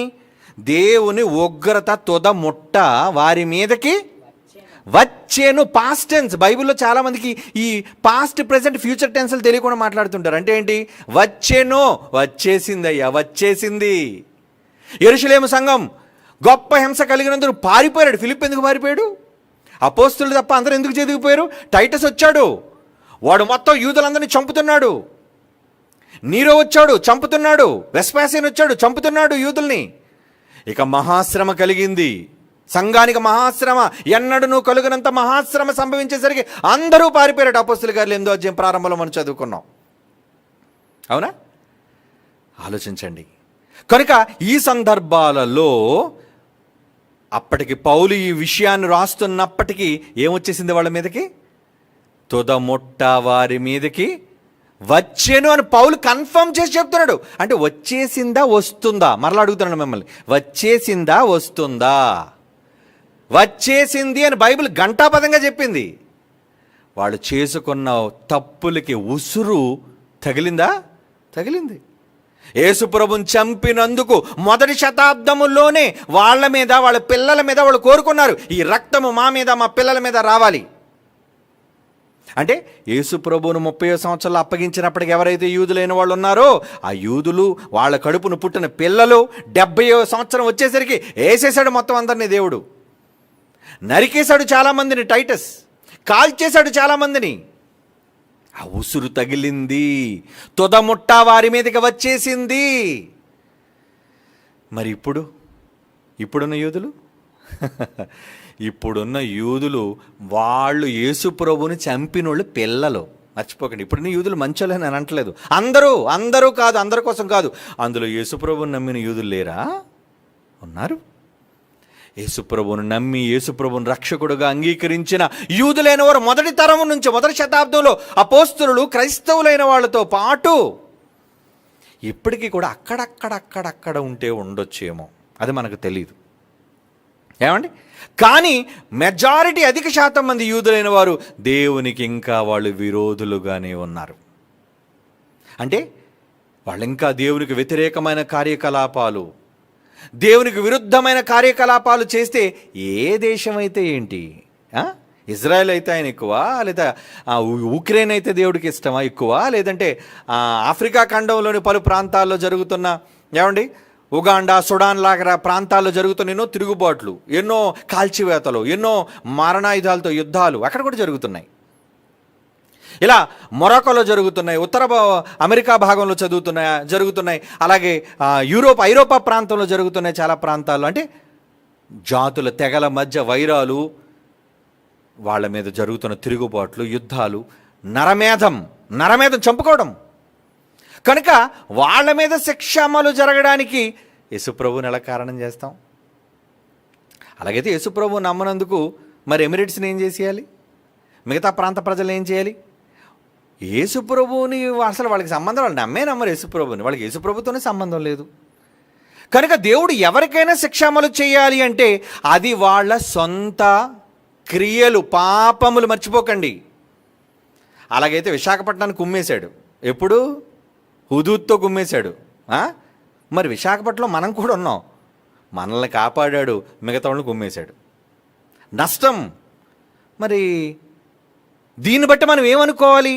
Speaker 1: దేవుని ఉగ్రత తొద ముట్ట వారి మీదకి వచ్చేను. Past tense. బైబిల్లో చాలా మందికి ఈ పాస్ట్, ప్రెసెంట్, ఫ్యూచర్ టెన్స్లు తెలియకుండా మాట్లాడుతుంటారు. అంటే ఏంటి? వచ్చేను, వచ్చేసిందయ్యా, వచ్చేసింది. యెరూషలేము సంఘం గొప్ప హింస కలిగినందుకు పారిపోయాడు. ఫిలిప్ ఎందుకు పారిపోయాడు? అపోస్తులు తప్ప అందరూ ఎందుకు చెదిగిపోయారు? టైటస్ వచ్చాడు, వాడు మొత్తం యూదులందరినీ చంపుతున్నాడు. నీరో వచ్చాడు, చంపుతున్నాడు. వెస్పాసియన్ వచ్చాడు, చంపుతున్నాడు యూదుల్ని. ఇక మహాశ్రమ కలిగింది, సంఘానికి మహాశ్రమ, ఎన్నడూ కలుగునంత మహాశ్రమ సంభవించేసరికి అందరూ పారిపోయారు. అపోస్తుల కార్యాలు 8వ అధ్యాయం ప్రారంభంలో మనం చదువుకున్నాం. అవునా? ఆలోచించండి. కనుక ఈ సందర్భాలలో అప్పటికి పౌలు ఈ విషయాన్ని రాస్తున్నప్పటికీ ఏమొచ్చేసింది వాళ్ళ మీదకి? తుదముట్ట వారి మీదకి వచ్చేను అని పౌలు కన్ఫర్మ్ చేసి చెప్తున్నాడు. అంటే వచ్చేసిందా వస్తుందా? మరలా అడుగుతున్నాడు మిమ్మల్ని, వచ్చేసిందా వస్తుందా? వచ్చేసింది అని బైబిల్ ఘంటాపదంగా చెప్పింది. వాళ్ళు చేసుకున్న తప్పులకి ఉసురు తగిలిందా? తగిలింది. యేసుప్రభుని చంపినందుకు మొదటి శతాబ్దములోనే వాళ్ళ మీద, వాళ్ళ పిల్లల మీద వాళ్ళు కోరుకున్నారు, ఈ రక్తము మా మీద, మా పిల్లల మీద రావాలి. అంటే యేసుప్రభువును 30 సంవత్సరాలు అప్పగించినప్పటికి ఎవరైతే యూదులైన వాళ్ళు ఉన్నారో ఆ యూదులు, వాళ్ళ కడుపును పుట్టిన పిల్లలు 70వ సంవత్సరం వచ్చేసరికి వేసేసాడు మొత్తం అందరినీ. దేవుడు నరికేశాడు చాలామందిని, టైటస్ కాల్చేశాడు చాలామందిని. ఆ ఉసురు తగిలింది, తుదముట్ట వారి మీదకి వచ్చేసింది. మరి ఇప్పుడున్న యూదులు ఇప్పుడున్న యూదులు వాళ్ళు యేసుప్రభుని చంపినోళ్ళు పిల్లలు. మర్చిపోకండి, ఇప్పుడున్న యూదులు మంచోళ్ళని నేను అంటలేదు. అందరూ కాదు, అందరి కోసం కాదు. అందులో యేసుప్రభుని నమ్మిన యూదులు లేరా? ఉన్నారు. యేసుప్రభుని నమ్మి యేసుప్రభుని రక్షకుడుగా అంగీకరించిన యూదులైన వారు మొదటి తరం నుంచి, మొదటి శతాబ్దంలో అపోస్తలులు క్రైస్తవులైన వాళ్ళతో పాటు ఇప్పటికీ కూడా అక్కడక్కడ ఉంటే ఉండొచ్చేమో, అది మనకు తెలియదు. ఏమండి? కానీ మెజారిటీ, అధిక శాతం మంది యూదులైన వారు దేవునికి ఇంకా వాళ్ళు విరోధులుగానే ఉన్నారు. అంటే వాళ్ళు ఇంకా దేవునికి వ్యతిరేకమైన కార్యకలాపాలు, దేవునికి విరుద్ధమైన కార్యకలాపాలు చేస్తే ఏ దేశం అయితే ఏంటి? ఇజ్రాయెల్ అయితే ఆయన ఎక్కువ, లేదా ఉక్రెయిన్ అయితే దేవుడికి ఇష్టమా ఎక్కువ, లేదంటే ఆఫ్రికా ఖండంలోని పలు ప్రాంతాల్లో జరుగుతున్న, ఏమండి, ఉగాండా, సుడాన్ లాగా ప్రాంతాల్లో జరుగుతున్న ఎన్నో తిరుగుబాట్లు, ఎన్నో కాల్చివేతలు, ఎన్నో మారణాయుధాలతో యుద్ధాలు అక్కడ కూడా జరుగుతున్నాయి. ఇలా మొరాకోలో జరుగుతున్నాయి, అమెరికా భాగంలో జరుగుతున్నాయి, అలాగే ఐరోపా ప్రాంతంలో జరుగుతున్నాయి చాలా ప్రాంతాల్లో. అంటే జాతుల, తెగల మధ్య వైరాలు, వాళ్ళ మీద జరుగుతున్న తిరుగుబాట్లు, యుద్ధాలు, నరమేధం చంపుకోవడం. కనుక వాళ్ళ మీద శిక్ష అమలు జరగడానికి యేసుప్రభుని ఎలా కారణం చేస్తాం? అలాగైతే యేసుప్రభు నమ్మనందుకు మరి ఎమిరేట్స్ని ఏం చేసేయాలి? మిగతా ప్రాంత ప్రజలు ఏం చేయాలి? యేసుప్రభుని అసలు వాళ్ళకి సంబంధం, వాళ్ళు నమ్మరు యేసుప్రభుని, వాళ్ళకి యేసుప్రభుతోనే సంబంధం లేదు. కనుక దేవుడు ఎవరికైనా శిక్ష అమలు చేయాలి అంటే అది వాళ్ళ సొంత క్రియలు, పాపములు. మర్చిపోకండి. అలాగైతే విశాఖపట్నాన్ని కుమ్మేశాడు. ఎప్పుడు? హుదూద్తో కుమ్మేశాడు. మరి విశాఖపట్నంలో మనం కూడా ఉన్నాం, మనల్ని కాపాడాడు, మిగతా వాళ్ళని కుమ్మేశాడు. నష్టం. మరి దీన్ని బట్టి మనం ఏమనుకోవాలి?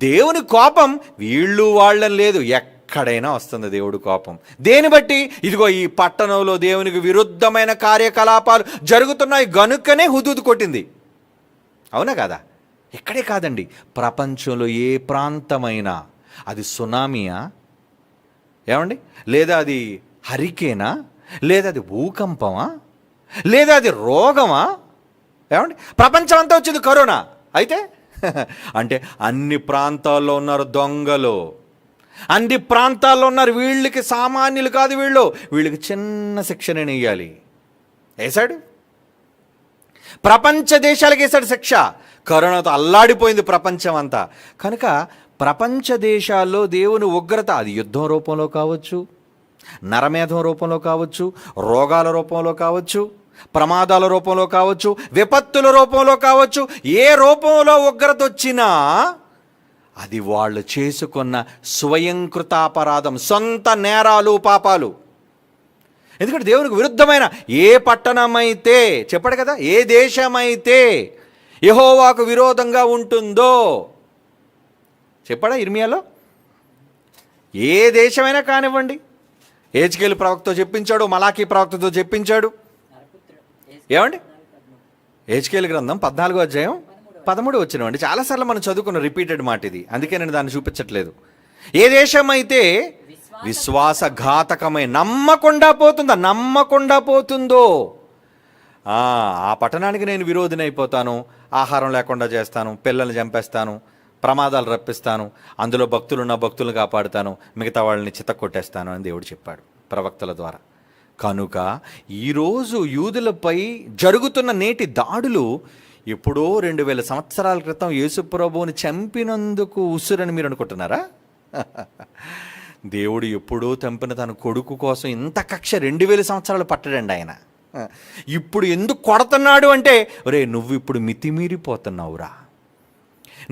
Speaker 1: దేవుని కోపం వీళ్ళు వాళ్ళని లేదు, ఎక్కడైనా వస్తుంది దేవుడి కోపం. దేని బట్టి? ఇదిగో ఈ పట్టణంలో దేవునికి విరుద్ధమైన కార్యకలాపాలు జరుగుతున్నాయి గనుకనే హుదూద్ కొట్టింది. అవునా కాదా? ఇక్కడే కాదండి, ప్రపంచంలో ఏ ప్రాంతమైనా, అది సునామీయా, ఏమండి, లేదా అది హరికేనా, లేదా అది భూకంపమా, లేదా అది రోగమా, ఏమండి, ప్రపంచం అంతా వచ్చింది కరోనా అయితే అంటే అన్ని ప్రాంతాల్లో ఉన్నారు దొంగలు, అన్ని ప్రాంతాల్లో ఉన్నారు. వీళ్ళకి సామాన్యులు కాదు, వీళ్ళకి చిన్న శిక్షణ వేయాలి. వేశాడు. ప్రపంచ దేశాలకు వేశాడు శిక్ష. కరోనాతో అల్లాడిపోయింది ప్రపంచం అంతా. కనుక ప్రపంచ దేశాల్లో దేవుని ఉగ్రత, అది యుద్ధం రూపంలో కావచ్చు, నరమేధం రూపంలో కావచ్చు, రోగాల రూపంలో కావచ్చు, ప్రమాదాల రూపంలో కావచ్చు, విపత్తుల రూపంలో కావచ్చు, ఏ రూపంలో ఉగ్రత వచ్చినా అది వాళ్ళు చేసుకున్న స్వయంకృతాపరాధం, సొంత నేరాలు, పాపాలు. ఎందుకంటే దేవునికి విరుద్ధమైన ఏ పట్టణమైతే, చెప్పాడు కదా, ఏ దేశమైతే యెహోవాకు విరోధంగా ఉంటుందో, చెప్పాడా ఇర్మియాలో? ఏ దేశమైనా కానివ్వండి, హెజ్కేలు ప్రవక్తతో చెప్పించాడు, మలాకీ ప్రవక్తతో చెప్పించాడు. ఏమండి? హెజ్కేలు గ్రంథం 14వ అధ్యాయం 13వ వచనం అండి. చాలాసార్లు మనం చదువుకున్న రిపీటెడ్ మాట ఇది, అందుకే నేను దాన్ని చూపించట్లేదు. ఏ దేశం అయితే విశ్వాసఘాతకమై నమ్మకుండా పోతుందో ఆ పట్టణానికి నేను విరోధిని అయిపోతాను, ఆహారం లేకుండా చేస్తాను, పిల్లల్ని చంపేస్తాను, ప్రమాదాలు రప్పిస్తాను, అందులో భక్తులున్న భక్తులను కాపాడుతాను, మిగతా వాళ్ళని చితక్కొట్టేస్తాను అని దేవుడు చెప్పాడు ప్రవక్తల ద్వారా. కనుక ఈరోజు యూదులపై జరుగుతున్న నేటి దాడులు ఎప్పుడో 2000 సంవత్సరాల క్రితం యేసుప్రభువుని చంపినందుకు ఉసురని మీరు అనుకుంటున్నారా? దేవుడు ఎప్పుడో చంపిన తన కొడుకు కోసం ఇంత కక్ష 2000 సంవత్సరాలు పట్టడండి ఆయన. ఇప్పుడు ఎందుకు కొడుతున్నాడు అంటే, ఒరే నువ్వు ఇప్పుడు మితిమీరిపోతున్నావురా,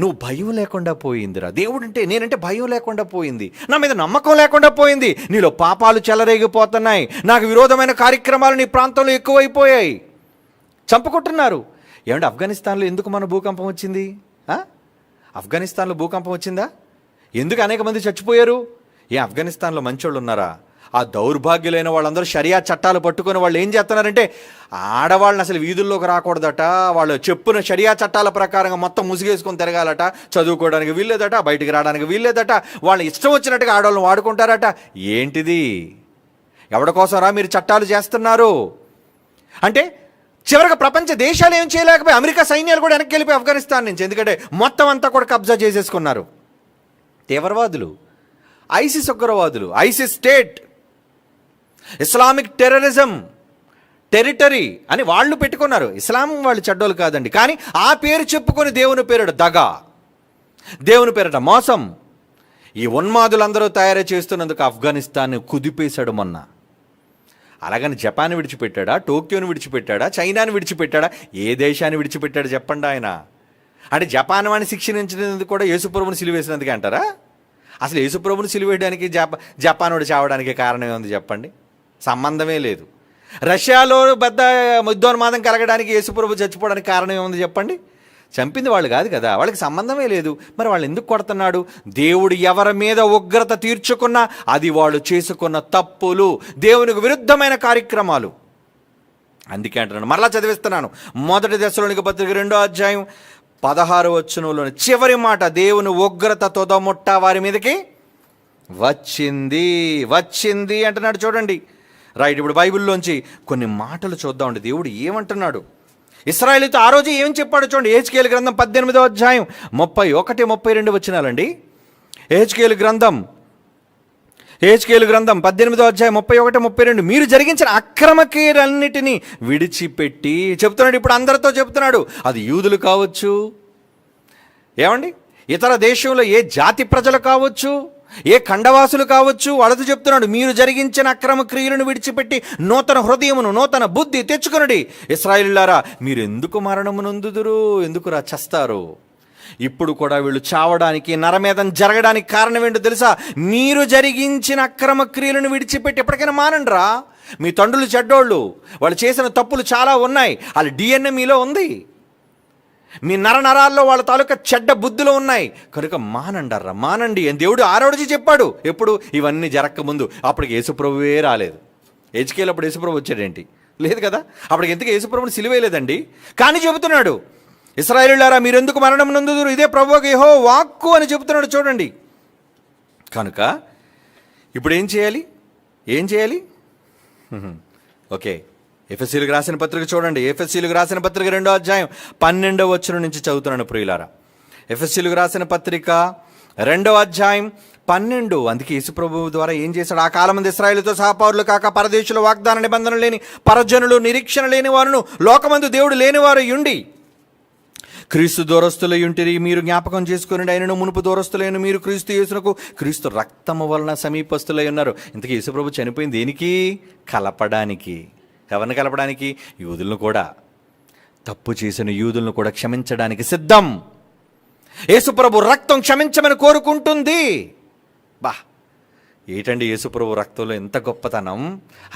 Speaker 1: నువ్వు భయం లేకుండా పోయిందిరా, దేవుడు అంటే నేనంటే భయం లేకుండా పోయింది, నా మీద నమ్మకం లేకుండా పోయింది, నీలో పాపాలు చెలరేగిపోతున్నాయి, నాకు విరోధమైన కార్యక్రమాలు నీ ప్రాంతంలో ఎక్కువైపోయాయి, చంపుకుంటున్నారు. ఏమంటే ఆఫ్ఘనిస్తాన్లో ఎందుకు మన భూకంపం వచ్చింది? ఆఫ్ఘనిస్తాన్లో భూకంపం వచ్చిందా? ఎందుకు అనేక మంది చచ్చిపోయారు? ఆఫ్ఘనిస్తాన్లో మంచోళ్ళు ఉన్నారా? ఆ దౌర్భాగ్యులైన వాళ్ళందరూ షరియా చట్టాలు పట్టుకొని వాళ్ళు ఏం చేస్తున్నారంటే, ఆడవాళ్ళని అసలు వీధుల్లోకి రాకూడదట, వాళ్ళు చెప్పున షరియా చట్టాల ప్రకారంగా మొత్తం ముసుగేసుకొని తిరగాలట, చదువుకోవడానికి వీల్లేదట, బయటికి రావడానికి వీల్లేదట, వాళ్ళు ఇష్టం వచ్చినట్టుగా ఆడవాళ్ళని వాడుకుంటారట. ఏంటిది? ఎవరి కోసంరా మీరు చట్టాలు చేస్తున్నారు? అంటే చివరికి ప్రపంచ దేశాలు ఏం చేయలేకపోయి అమెరికా సైన్యాలు కూడా వెనక్కి వెళ్ళిపోయి ఆఫ్ఘనిస్తాన్ నుంచి, ఎందుకంటే మొత్తం అంతా కూడా కబ్జా చేసేసుకున్నారు. తీవ్రవాదులు, ఐసిస్ ఉగ్రవాదులు, ISIS state, Islamic terrorism territory అని వాళ్ళు పెట్టుకున్నారు. ఇస్లాం వాళ్ళు చెడ్డోళ్ళు కాదండి, కానీ ఆ పేరు చెప్పుకొని దేవుని పేరిట దగా, దేవుని పేరిట మోసం, ఈ ఉన్మాదులందరూ తయారు చేస్తున్నందుకు ఆఫ్ఘనిస్తాన్ని కుదిపేశాడు మొన్న. అలాగని జపాన్ విడిచిపెట్టాడా, టోక్యోని విడిచిపెట్టాడా, చైనాని విడిచిపెట్టాడా, ఏ దేశాన్ని విడిచిపెట్టాడు చెప్పండి ఆయన? అంటే జపాన్ వాడిని శిక్షించినందుకు కూడా యేసుప్రభుని సిలువేసినందుకే అంటారా? అసలు యేసుప్రభుని సిలువేయడానికి జపాన్ వాడు చావడానికి కారణం ఏముంది చెప్పండి? సంబంధమే లేదు. రష్యాలో పెద్ద యుద్ధోన్మాదం కలగడానికి యేసుప్రభు చచ్చిపోవడానికి కారణం ఏముంది చెప్పండి? చంపింది వాళ్ళు కాదు కదా, వాళ్ళకి సంబంధమే లేదు. మరి వాళ్ళు ఎందుకు కొడుతున్నాడు? దేవుడు ఎవరి మీద ఉగ్రత తీర్చుకున్నా అది వాళ్ళు చేసుకున్న తప్పులు, దేవునికి విరుద్ధమైన కార్యక్రమాలు. అందుకే అంటున్నాను, మరలా చదివిస్తున్నాను. 1 దశలోనిక పత్రిక 2వ అధ్యాయం 16వ వచనంలోని చివరి మాట, దేవుని ఉగ్రత తొదముట్ట వారి మీదకి వచ్చింది అంటున్నాడు. చూడండి రైట్. ఇప్పుడు బైబిల్లోంచి కొన్ని మాటలు చూద్దామండి, దేవుడు ఏమంటున్నాడు. ఇశ్రాయేలుతో ఆ రోజు ఏం చెప్పాడు చూడండి. హెజ్కేలు గ్రంథం 18వ అధ్యాయం 31, 32 వచనాలండి. హెజ్కేలు గ్రంథం 18వ అధ్యాయం 31, 32. మీరు జరిగించిన అక్రమ క్రియలన్నిటినీ విడిచిపెట్టి చెప్తున్నాడు. ఇప్పుడు అందరితో చెప్తున్నాడు, అది యూదులు కావచ్చు, ఏమండి ఇతర దేశంలో ఏ జాతి ప్రజలు కావచ్చు, ఏ ఖండవాసులు కావచ్చు, వాళ్ళతో చెప్తున్నాడు, మీరు జరిగించిన అక్రమ క్రియలను విడిచిపెట్టి నూతన హృదయమును నూతన బుద్ధి తెచ్చుకొనుడి. ఇశ్రాయేలులారా, మీరు ఎందుకు మరణము నొందుదురు? ఎందుకురా చస్తారు? ఇప్పుడు కూడా వీళ్ళు చావడానికి, నరమేధం జరగడానికి కారణం ఏంటో తెలుసా? మీరు జరిగించిన అక్రమ క్రియలను విడిచిపెట్టి ఎప్పటికైనా మానండిరా. మీ తండ్రులు చెడ్డోళ్ళు, వాళ్ళు చేసిన తప్పులు చాలా ఉన్నాయి, వాళ్ళ DNA మీలో ఉంది, మీ నరాల్లో వాళ్ళ తాలూకా చెడ్డ బుద్ధులు ఉన్నాయి, కనుక మానండి అని దేవుడు ఆ రోజు చెప్పాడు. ఎప్పుడు? ఇవన్నీ జరగకముందు. అప్పటికి యేసుప్రభువే రాలేదు. హెజ్కేలు అప్పుడు యేసుప్రభు వచ్చాడేంటి? లేదు కదా. అప్పటికి ఎందుకు యేసుప్రభుని సిలువేయలేదండి. కానీ చెబుతున్నాడు, ఇశ్రాయేలులారా, మీరెందుకు మరణం నొందుదురు, ఇదే ప్రభువుకు యెహోవా వాక్కు అని చెబుతున్నాడు. చూడండి, కనుక ఇప్పుడు ఏం చేయాలి? ఓకే, ఎఫెసీయులకు రాసిన పత్రిక చూడండి. ఎఫెసీయులకు రాసిన పత్రిక 2వ అధ్యాయం 12వ వచనం నుంచి చదువుతున్నాను ప్రియులారా. ఎఫెసీయులకు రాసిన పత్రిక 2వ అధ్యాయం 12. అందుకే యేసుప్రభువు ద్వారా ఏం చేశాడు? ఆ కాలం మంది ఇశ్రాయేలుతో సహపౌరులు కాక పరదేశులు, వాగ్దాన నిబంధన లేని పరజనులు, నిరీక్షణ లేని వారును, లోకమందు దేవుడు లేనివారు యుండి క్రీస్తు దూరస్తులయుంటిరి. మీరు జ్ఞాపకం చేసుకుని ఆయనను మునుపు దూరస్తులైన మీరు క్రీస్తు యేసునకు క్రీస్తు రక్తము వలన సమీపస్తులై ఉన్నారు. ఇంతకీ యేసుప్రభు చనిపోయింది దేనికి? కలపడానికి. ఎవరిని కలపడానికి? యూదులను కూడా, తప్పు చేసిన యూదులను కూడా క్షమించడానికి సిద్ధం. యేసుప్రభు రక్తం క్షమించమని కోరుకుంటుంది. ఏంటండి యేసుప్రభు రక్తంలో ఎంత గొప్పతనం!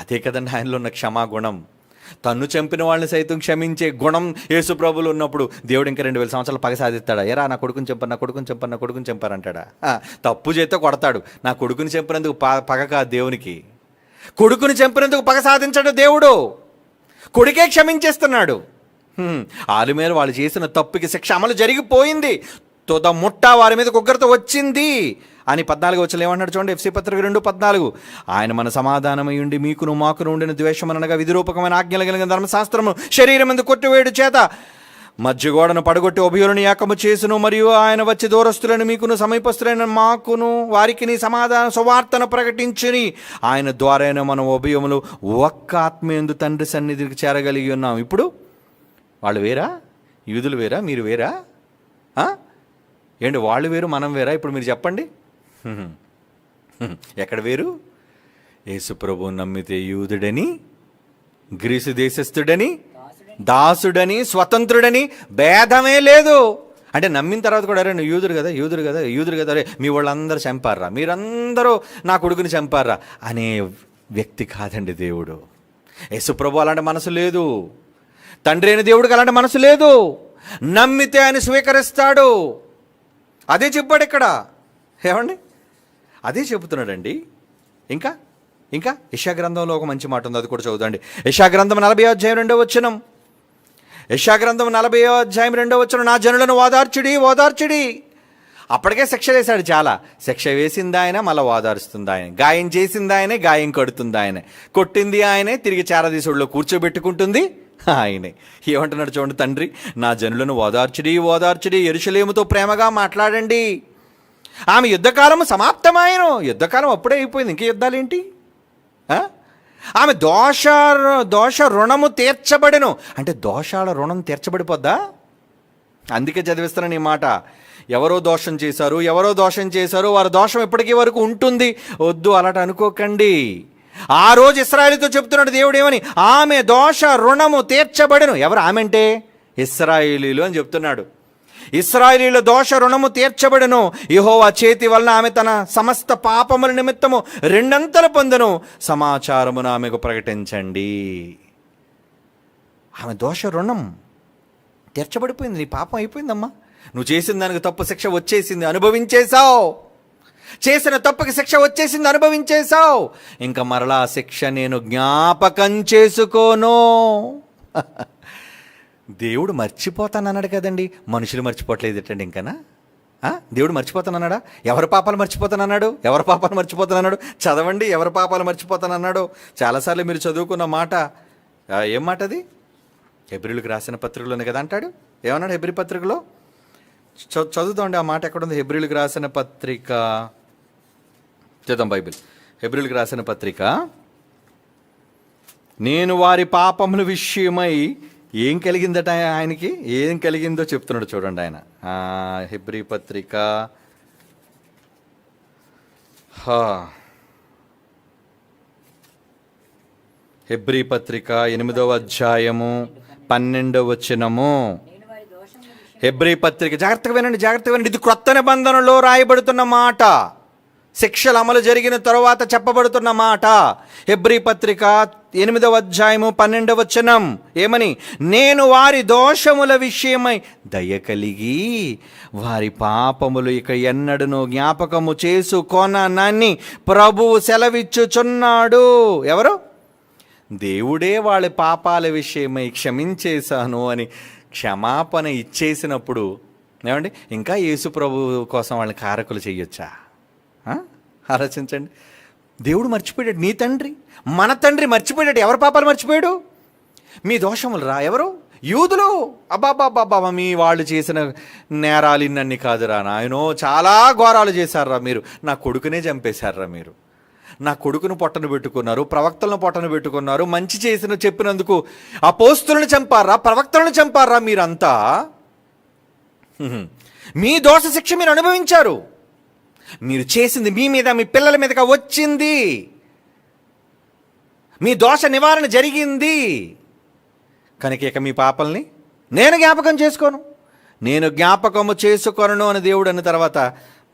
Speaker 1: అదే కదండి ఆయనలో ఉన్న క్షమాగుణం. తన్ను చంపిన వాళ్ళని సైతం క్షమించే గుణం యేసుప్రభులు ఉన్నప్పుడు దేవుడు ఇంకా 2000 సంవత్సరాలు పగ సాధిస్తాడా? ఏరా నా కొడుకుని చంపారంటాడా? తప్పు చేస్తే కొడతాడు. నా కొడుకుని చంపినందుకు పగ కాదు దేవునికి. కొడుకుని చంపినందుకు పగ సాధించాడు దేవుడు. కొడుకే క్షమించేస్తున్నాడు. వాళ్ళ మీద వాళ్ళు చేసిన తప్పుకి శిక్ష అమలు జరిగిపోయింది, తుద ముట్ట వారి మీద ఉగ్రత వచ్చింది అని 14 వచనంలో ఏమన్నాడు చూడండి. ఎఫ్సీ పత్రిక 2:14. ఆయన మన సమాధానమై ఉండి మీకును మాకును ఉండిన ద్వేషమనగా విధిరూపకమైన ఆజ్ఞలు కలిగిన ధర్మశాస్త్రము శరీరం ఎందుకు కొట్టివేడు చేత మధ్యగోడను పడగొట్టి ఉభయులను ఏకము చేసును, మరియు ఆయన వచ్చి దూరస్తులను మీకును సమీపస్తులైన మాకును వారికి నీ సమాధాన సువార్తను ప్రకటించుని ఆయన ద్వారానే మనం ఉభయములు ఒక్క ఆత్మయందు తండ్రి సన్నిధికి చేరగలిగి ఉన్నాం. ఇప్పుడు వాళ్ళు వేరా? యూదులు వేరా? మీరు వేరా? ఏంటి వాళ్ళు వేరు మనం వేరా? ఇప్పుడు మీరు చెప్పండి, ఎక్కడ వేరు? యేసు ప్రభువు నమ్మితే యూదుడని, గ్రీసు దేశస్థుడని, దాసుడని, స్వతంత్రుడని భేదమే లేదు. అంటే నమ్మిన తర్వాత కూడా అరే నువ్వు యూదుడు కదా, యూదుడు కదా, యూదుడు కదా, అరే మీ వాళ్ళందరూ చంపారా, మీరందరూ నా కొడుకుని చంపారా అనే వ్యక్తి కాదండి దేవుడు. యేసు ప్రభు అలాంటి మనసు లేదు. తండ్రి అయిన దేవుడికి అలాంటి మనసు లేదు. నమ్మితే ఆయన స్వీకరిస్తాడు. అదే చెప్పాడు ఇక్కడ. ఏమండి, అదే చెబుతున్నాడండి. ఇంకా ఇంకా యెషయా గ్రంథంలో ఒక మంచి మాట ఉంది, అది కూడా చదువుదండి. యెషయా గ్రంథం 40వ అధ్యాయం 2వ వచనం. యెషయా గ్రంథం 40వ అధ్యాయం 2వ వచనం. నా జనులను ఓదార్చుడి, ఓదార్చుడి. అప్పటికే శిక్ష వేశాడు చాలా. శిక్ష వేసింది ఆయన, మళ్ళీ ఓదారుస్తుంది ఆయన. గాయం చేసింది ఆయనే, గాయం కడుతుంది ఆయనే. కొట్టింది ఆయనే, తిరిగి చారదీసుడిలో కూర్చోబెట్టుకుంటుంది ఆయనే. ఏమంటున్నాడు చూడండి తండ్రి, నా జనులను ఓదార్చుడి, ఓదార్చుడి. యెరూషలేముతో ప్రేమగా మాట్లాడండి. ఆమె యుద్ధకాలము సమాప్తమాయను. యుద్ధకాలం అప్పుడే అయిపోయింది, ఇంక యుద్ధాలేంటి? ఆమె దోష రుణము తీర్చబడెను. అంటే దోషాల రుణం తీర్చబడిపోద్దా? అందుకే చదివిస్తున్నాను ఈ మాట. ఎవరో దోషం చేశారు, వారి దోషం ఎప్పటికీ వరకు ఉంటుంది. వద్దు అలాంటి అనుకోకండి. ఆ రోజు ఇశ్రాయేలుతో చెప్తున్నాడు దేవుడు ఏమని, ఆమె దోష రుణము తీర్చబడెను. ఎవరు ఆమె అంటే? ఇశ్రాయేలీలు అని చెప్తున్నాడు. ఇశ్రాయేలీల దోష రుణము తీర్చబడెను. యెహోవా చేతి వలన ఆమె తన సమస్త పాపముల నిమిత్తము 2 అంతలు పొందెను. సమాచారమును ఆమెకు ప్రకటించండి. ఆమె దోష రుణం తీర్చబడిపోయింది. నీ పాపం అయిపోయిందమ్మా. నువ్వు చేసిన దానికి తప్పు శిక్ష వచ్చేసింది, అనుభవించేశావు. చేసిన తప్పుకి శిక్ష వచ్చేసింది, అనుభవించేశావు. ఇంకా మరలా శిక్ష నేను జ్ఞాపకం చేసుకోను. దేవుడు మర్చిపోతానన్నాడు కదండి, మనుషులు మర్చిపోవట్లేదు ఏంటండి ఇంకనా? దేవుడు మర్చిపోతానన్నాడా? ఎవరి పాపాలు మర్చిపోతానన్నాడు? చదవండి, ఎవరి పాపాలు మర్చిపోతానన్నాడు. చాలాసార్లు మీరు చదువుకున్న మాట. ఏం మాట అది? హెబ్రీయులకు రాసిన పత్రికలోనే కదా అంటాడు. ఏమన్నాడు హెబ్రీ పత్రికలో? చదువుతాండి ఆ మాట ఎక్కడుంది? హెబ్రీయులకు రాసిన పత్రిక చదువుతాం, బైబిల్. హెబ్రీయులకు రాసిన పత్రిక. నేను వారి పాపముల విషయమై ఏం కలిగిందట ఆయనకి, ఏం కలిగిందో చెప్తున్నాడు చూడండి ఆయన. హెబ్రీ పత్రిక హెబ్రీ పత్రిక 8వ అధ్యాయము 12వ వచనము. హెబ్రీ పత్రిక జాగ్రత్తగా వినండి. ఇది క్రొత్త నిబంధనలో రాయబడుతున్న మాట, శిక్షలు అమలు జరిగిన తరువాత చెప్పబడుతున్న మాట. హెబ్రీ పత్రిక 8వ అధ్యాయము 12వ వచనం ఏమని? నేను వారి దోషముల విషయమై దయ కలిగి వారి పాపములు ఇక ఎన్నడను జ్ఞాపకము చేసుకొననని ప్రభువు సెలవిచ్చుచున్నాడు. ఎవరు? దేవుడే వాళ్ళ పాపాల విషయమై క్షమించేశాను అని క్షమాపణ ఇచ్చేసినప్పుడు ఏమండి ఇంకా యేసు ప్రభు కోసం వాళ్ళని కారకులు చెయ్యొచ్చా? ఆలోచించండి. దేవుడు మర్చిపోయాడు. నీ తండ్రి, మన తండ్రి మర్చిపోయాడు. ఎవరి పాపాలు మర్చిపోయాడు? మీ దోషములు రా. ఎవరు? యూదులు. అబ్బాబ్బాబ్బా, మీ వాళ్ళు చేసిన నేరాలు ఇన్నన్ని కాదురా నాయనో, చాలా ఘోరాలు చేశారా మీరు. నా కొడుకునే చంపేశారా మీరు. నా కొడుకును పొట్టను పెట్టుకున్నారు, ప్రవక్తలను పొట్టను పెట్టుకున్నారు. మంచి చేసిన చెప్పినందుకు అపోస్తులను చంపారా, ప్రవక్తలను చంపారా మీరంతా. మీ దోష శిక్ష మీరు అనుభవించారు. మీరు చేసింది మీ మీద, మీ పిల్లల మీదగా వచ్చింది. మీ దోష నివారణ జరిగింది. కనుక ఇక మీ పాపల్ని నేను జ్ఞాపకం చేసుకోను, నేను జ్ఞాపకము చేసుకొనను అని దేవుడు అన్న తర్వాత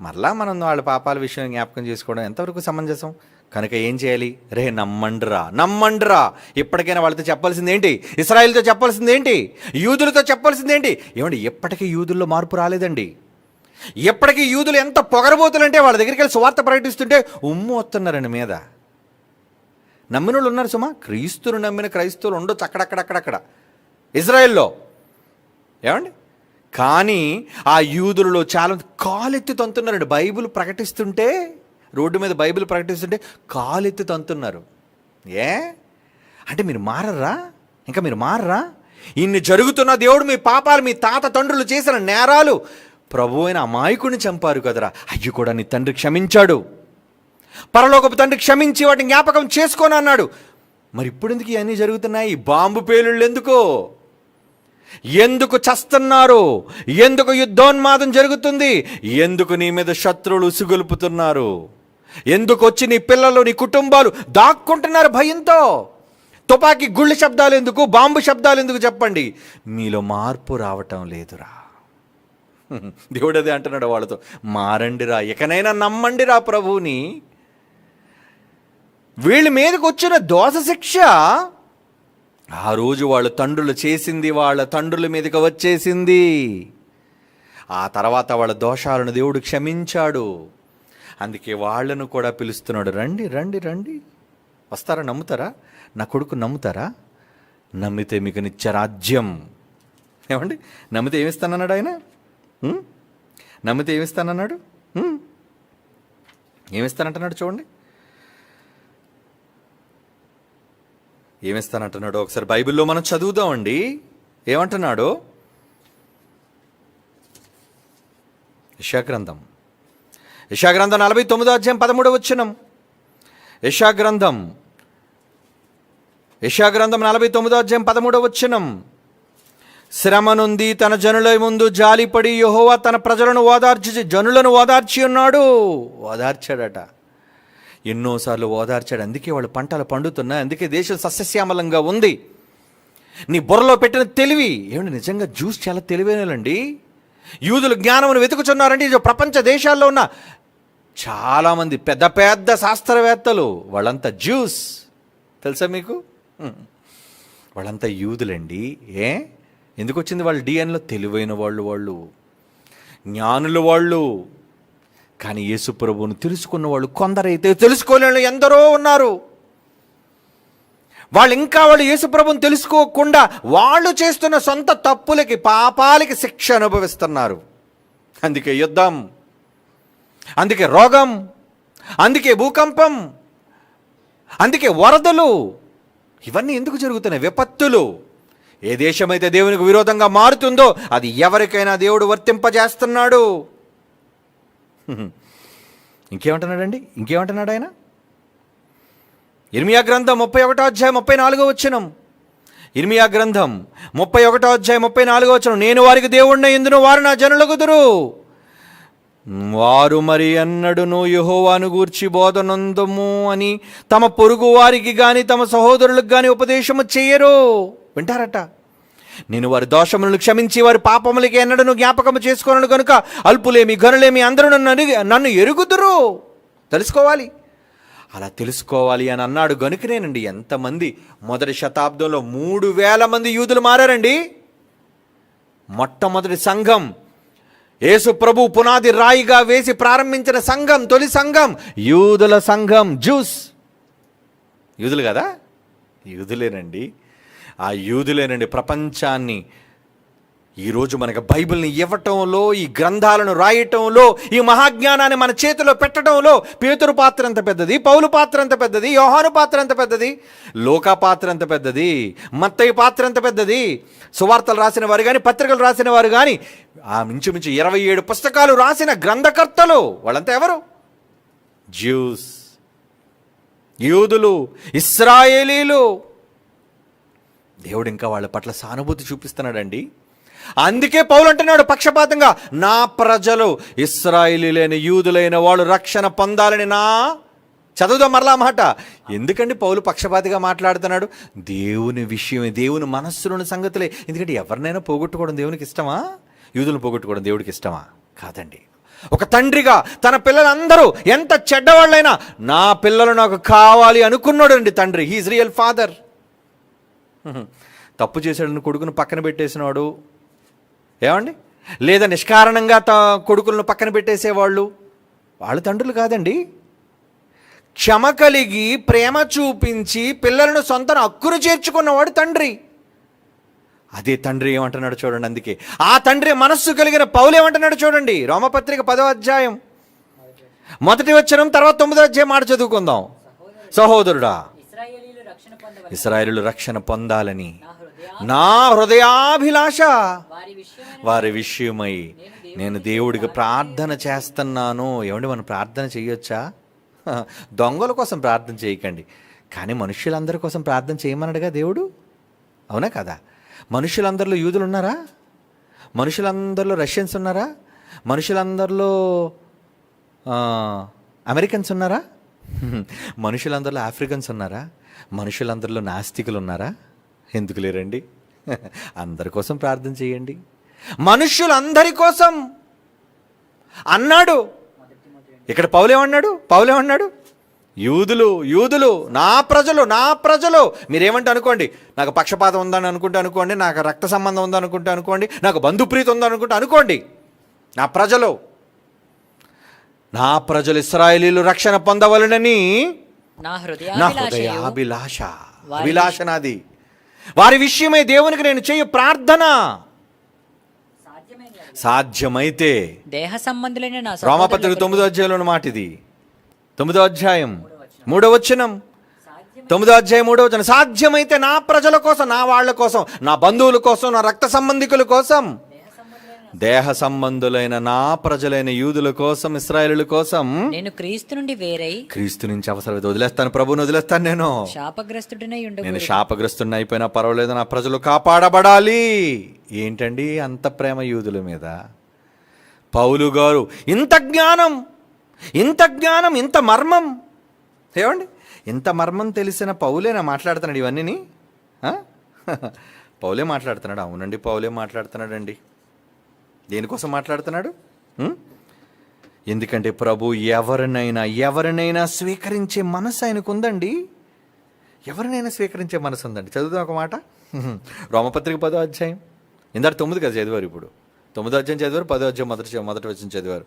Speaker 1: మరలా మనం వాళ్ళ పాపాల విషయం జ్ఞాపకం చేసుకోవడం ఎంతవరకు సమంజసం? కనుక ఏం చేయాలి? రే నమ్మండ్రా. ఇప్పటికైనా వాళ్ళతో చెప్పాల్సింది ఏంటి? ఇశ్రాయేలుతో చెప్పాల్సింది ఏంటి? యూదులతో చెప్పాల్సింది ఏంటి? ఏమండి, ఎప్పటికీ యూదుల్లో మార్పు రాలేదండి. ఎప్పటికీ యూదులు ఎంత పొగరబోతులంటే వాళ్ళ దగ్గరికి వెళ్ళి సువార్త ప్రకటిస్తుంటే ఉమ్ము వస్తున్నారండి మీద. నమ్మిన వాళ్ళు ఉన్నారు సుమా, క్రీస్తును నమ్మిన క్రైస్తవులు ఉండొచ్చు అక్కడక్కడ ఇజ్రాయెల్లో. ఏమండి? కానీ ఆ యూదులలో చాలా కాలెత్తి తంతున్నారండి. బైబిల్ ప్రకటిస్తుంటే, రోడ్డు మీద బైబిల్ ప్రకటిస్తుంటే కాలెత్తి తంతున్నారు. అంటే మీరు మారరా? ఇంకా మీరు మారరా? ఇన్ని జరుగుతున్న దేవుడు మీ పాపాలు, మీ తాత తండ్రులు చేసిన నేరాలు, ప్రభు అయిన అమాయకుడిని చంపారు కదరా, అయ్యి కూడా నీ తండ్రి క్షమించాడు, పరలోకపు తండ్రి క్షమించి వాటిని జ్ఞాపకం చేసుకొని అన్నాడు. మరి ఇప్పుడు ఎందుకు ఇవన్నీ జరుగుతున్నాయి? బాంబు పేలుళ్ళు ఎందుకు? ఎందుకు చస్తున్నారు? ఎందుకు యుద్ధోన్మాదం జరుగుతుంది? ఎందుకు నీ మీద శత్రువులు ఉసుగొలుపుతున్నారు? ఎందుకు వచ్చి నీ పిల్లలు, నీ కుటుంబాలు దాక్కుంటున్నారు భయంతో? తుపాకీ గుళ్ళ శబ్దాలు ఎందుకు? బాంబు శబ్దాలు ఎందుకు? చెప్పండి. మీలో మార్పు రావటం లేదురా. దేవుడు అదే అంటున్నాడు వాళ్ళతో, మారండిరా, ఇకనైనా నమ్మండిరా ప్రభువుని. వీళ్ళ మీదకి వచ్చిన దోష శిక్ష ఆ రోజు వాళ్ళ తండ్రులు చేసింది వాళ్ళ తండ్రుల మీదకి వచ్చేసింది. ఆ తర్వాత వాళ్ళ దోషాలను దేవుడు క్షమించాడు. అందుకే వాళ్ళను కూడా పిలుస్తున్నాడు, రండి రండి రండి. వస్తారా? నమ్ముతారా? నా కొడుకు నమ్ముతారా? నమ్మితే మీకు నిత్యరాజ్యం. ఏమండి? నమ్మితే ఏమిస్తానన్నాడు ఆయన? నమ్మితే ఏమిస్తానన్నాడు? ఏమిస్తానంటున్నాడు? చూడండి ఏమిస్తానంటున్నాడు. ఒకసారి బైబిల్లో మనం చదువుదామండి. ఏమంటున్నాడు? యెషయాగ్రంథం 49వ అధ్యాయం 13వ వచనం. యెషయాగ్రంథం 49వ అధ్యాయం 13వ వచనం. శ్రమ నుండి తన జనుల ముందు జాలిపడి యెహోవా తన ప్రజలను జనులను ఓదార్చి ఉన్నాడు. ఓదార్చాడట, ఎన్నోసార్లు ఓదార్చాడు. అందుకే వాళ్ళు పంటలు పండుతున్నాయి, అందుకే దేశం సస్యశ్యామలంగా ఉంది. నీ బుర్రలో పెట్టిన తెలివి ఏమండి, నిజంగా జ్యూస్ చాలా తెలివైనలండి. యూదులు జ్ఞానమును వెతుకుతున్నారండి. ఇది ప్రపంచ దేశాల్లో ఉన్న చాలామంది పెద్ద పెద్ద శాస్త్రవేత్తలు, వాళ్ళంతా జ్యూస్. తెలుసా మీకు? వాళ్ళంతా యూదులండి. ఎందుకు వచ్చింది వాళ్ళ డిఎన్లో? తెలివైన వాళ్ళు, జ్ఞానులు వాళ్ళు. కానీ యేసు ప్రభువును తెలుసుకున్న వాళ్ళు కొందరైతే, తెలుసుకోలేని ఎందరో ఉన్నారు. వాళ్ళు యేసు ప్రభువును తెలుసుకోకుండా వాళ్ళు చేస్తున్న సొంత తప్పులకి, పాపాలకి శిక్ష అనుభవిస్తున్నారు. అందుకే యుద్ధం, అందుకే రోగం, అందుకే భూకంపం, అందుకే వరదలు. ఇవన్నీ ఎందుకు జరుగుతున్నాయి? విపత్తులు. ఏ దేశమైతే దేవునికి విరోధంగా మారుతుందో అది ఎవరికైనా దేవుడు వర్తింపజేస్తున్నాడు. ఇంకేమంటున్నాడు ఆయన? ఇర్మియా గ్రంథం 31వ అధ్యాయం 34వ వచనం. ఇర్మియా గ్రంథం 31వ అధ్యాయం 34వ వచనం. నేను వారికి దేవుణ్ణి ఎందును, వారు నా జనులగుదురు. వారు మరి ఎన్నడును యెహోవాను గూర్చి బోధనందము అని తమ పొరుగు వారికి గాని తమ సహోదరులకు గాని ఉపదేశము చేయరు. వింటారట. నేను వారి దోషములను క్షమించి వారి పాపములకి ఎన్నడను జ్ఞాపకము చేసుకోను కనుక అల్పులేమి గనులేమి అందరూ నన్ను ఎరుగుదురు. తెలుసుకోవాలి. అలా తెలుసుకోవాలి అని అన్నాడు గనుకనేనండి ఎంతమంది మొదటి శతాబ్దంలో 3000 మంది యూదులు మారారండి. మొట్టమొదటి సంఘం, యేసు ప్రభు పునాది రాయిగా వేసి ప్రారంభించిన సంఘం, తొలి సంఘం యూదుల సంఘం. జ్యూస్ యూదులు కదా? యూదులేనండి. ఆ యూదులేనండి ప్రపంచాన్ని ఈరోజు మనకు బైబిల్ని ఇవ్వటంలో, ఈ గ్రంథాలను రాయటంలో, ఈ మహాజ్ఞానాన్ని మన చేతిలో పెట్టడంలో పేతురు పాత్ర ఎంత పెద్దది, పౌలు పాత్ర ఎంత పెద్దది, యోహాను పాత్ర ఎంత పెద్దది, లోకా పాత్ర ఎంత పెద్దది, మత్తయి పాత్ర ఎంత పెద్దది. సువార్తలు రాసిన వారు కానీ, పత్రికలు రాసిన వారు కానీ, ఆ మించుమించు 27 పుస్తకాలు రాసిన గ్రంథకర్తలు వాళ్ళంతా ఎవరు? జ్యూస్, యూదులు, ఇశ్రాయేలీలు. దేవుడు ఇంకా వాళ్ళ పట్ల సానుభూతి చూపిస్తున్నాడండి. అందుకే పౌలు అంటున్నాడు పక్షపాతంగా, నా ప్రజలు ఇశ్రాయేలీలైన యూదులైన వాళ్ళు రక్షణ పొందాలని చదువుదాం మరలా మాట. ఎందుకండి పౌలు పక్షపాతిగా మాట్లాడుతున్నాడు? దేవుని విషయమే, దేవుని మనస్సులోని సంగతులే. ఎందుకంటే ఎవరినైనా పోగొట్టుకోవడం దేవునికి ఇష్టమా? యూదులను పోగొట్టుకోవడం దేవుడికి ఇష్టమా? కాదండి. ఒక తండ్రిగా తన పిల్లలందరూ ఎంత చెడ్డవాళ్ళైనా నా పిల్లలు నాకు కావాలి అనుకున్నాడు అండి తండ్రి. He is real father. తప్పు చేశాడని కొడుకును పక్కన పెట్టేసినవాడు, ఏమండి, లేదా నిష్కారణంగా కొడుకులను పక్కన పెట్టేసేవాళ్ళు వాళ్ళు తండ్రులు కాదండి. క్షమ కలిగి ప్రేమ చూపించి పిల్లలను సొంత హక్కును చేర్చుకున్నవాడు తండ్రి. అదే తండ్రి ఏమంటున్నాడు చూడండి. అందుకే ఆ తండ్రి మనస్సు కలిగిన పౌలు ఏమంటున్నాడు చూడండి. రోమపత్రిక 10వ అధ్యాయం 1వ వచనం, తర్వాత 9వ అధ్యాయం మాట చదువుకుందాం. సహోదరుడా, ఇశ్రాయేలీయులు రక్షణ పొందాలని నా హృదయాభిలాష వారి విషయమై నేను దేవుడికి ప్రార్థన చేస్తున్నాను. ఏమండి, మనం ప్రార్థన చేయొచ్చా? దొంగల కోసం ప్రార్థన చేయకండి, కానీ మనుషులందరి కోసం ప్రార్థన చేయమన్నాడుగా దేవుడు. అవునా కదా? మనుషులందరిలో యూదులు ఉన్నారా? మనుషులందరిలో రష్యన్స్ ఉన్నారా? మనుషులందరిలో అమెరికన్స్ ఉన్నారా? మనుషులందరిలో ఆఫ్రికన్స్ ఉన్నారా? మనుషులందరిలో నాస్తికులు ఉన్నారా? ఎందుకు లేరండి? అందరి కోసం ప్రార్థన చేయండి. మనుష్యులందరి కోసం అన్నాడు. ఇక్కడ పౌలేమన్నాడు? యూదులు నా ప్రజలు. మీరేమంటే అనుకోండి, నాకు పక్షపాతం ఉందని అనుకోండి, నాకు రక్త సంబంధం ఉందనుకుంటే అనుకోండి, నాకు బంధుప్రీతి ఉందనుకుంటే అనుకోండి. నా ప్రజలు ఇశ్రాయేలీయులు రక్షణ పొందవలనని నా అభిలాష నాది. వారి విషయమై దేవునికి నేను చేయు ప్రార్థన సాధ్యమైతే.
Speaker 2: దేహ సంబంధులైన నా
Speaker 1: రోమపత్రిక 9వ అధ్యాయంలో మాట ఇది. 9వ అధ్యాయం 3వ వచనం, 9వ అధ్యాయం 3వ వచనం. సాధ్యమైతే నా ప్రజల కోసం, నా వాళ్ళ కోసం, నా బంధువుల కోసం, నా రక్త సంబంధికుల కోసం, దేహ సంబంధులైన నా ప్రజలైన యూదుల కోసం, ఇశ్రాయేలుల కోసం
Speaker 2: నేను క్రీస్తు నుండి వేరై,
Speaker 1: క్రీస్తు నుంచి అవసరమైతే వదిలేస్తాను, ప్రభువుని వదిలేస్తాను. నేను శాపగ్రస్తుడిని అయిపోయినా పర్వాలేదు, నా ప్రజలు కాపాడబడాలి. ఏంటండి అంత ప్రేమ యూదుల మీద? పౌలు గారు ఇంత జ్ఞానం, ఇంత మర్మం, ఏమండి, ఇంత మర్మం తెలిసిన పౌలేనా మాట్లాడుతున్నాడు ఇవన్నీ? పౌలే మాట్లాడుతున్నాడు. అవునండి, పౌలే మాట్లాడుతున్నాడండి. దేనికోసం మాట్లాడుతున్నాడు? ఎందుకంటే ప్రభు ఎవరినైనా స్వీకరించే మనసు ఆయనకు ఉందండి. ఎవరినైనా స్వీకరించే మనసు ఉందండి. చదువుదాం ఒక మాట. రోమపత్రిక 10వ అధ్యాయం, ఇందాక 9 కదా చదివారు, ఇప్పుడు 9వ అధ్యాయం చదివారు, 10వ అధ్యాయం మొదటి వచనం చదివారు.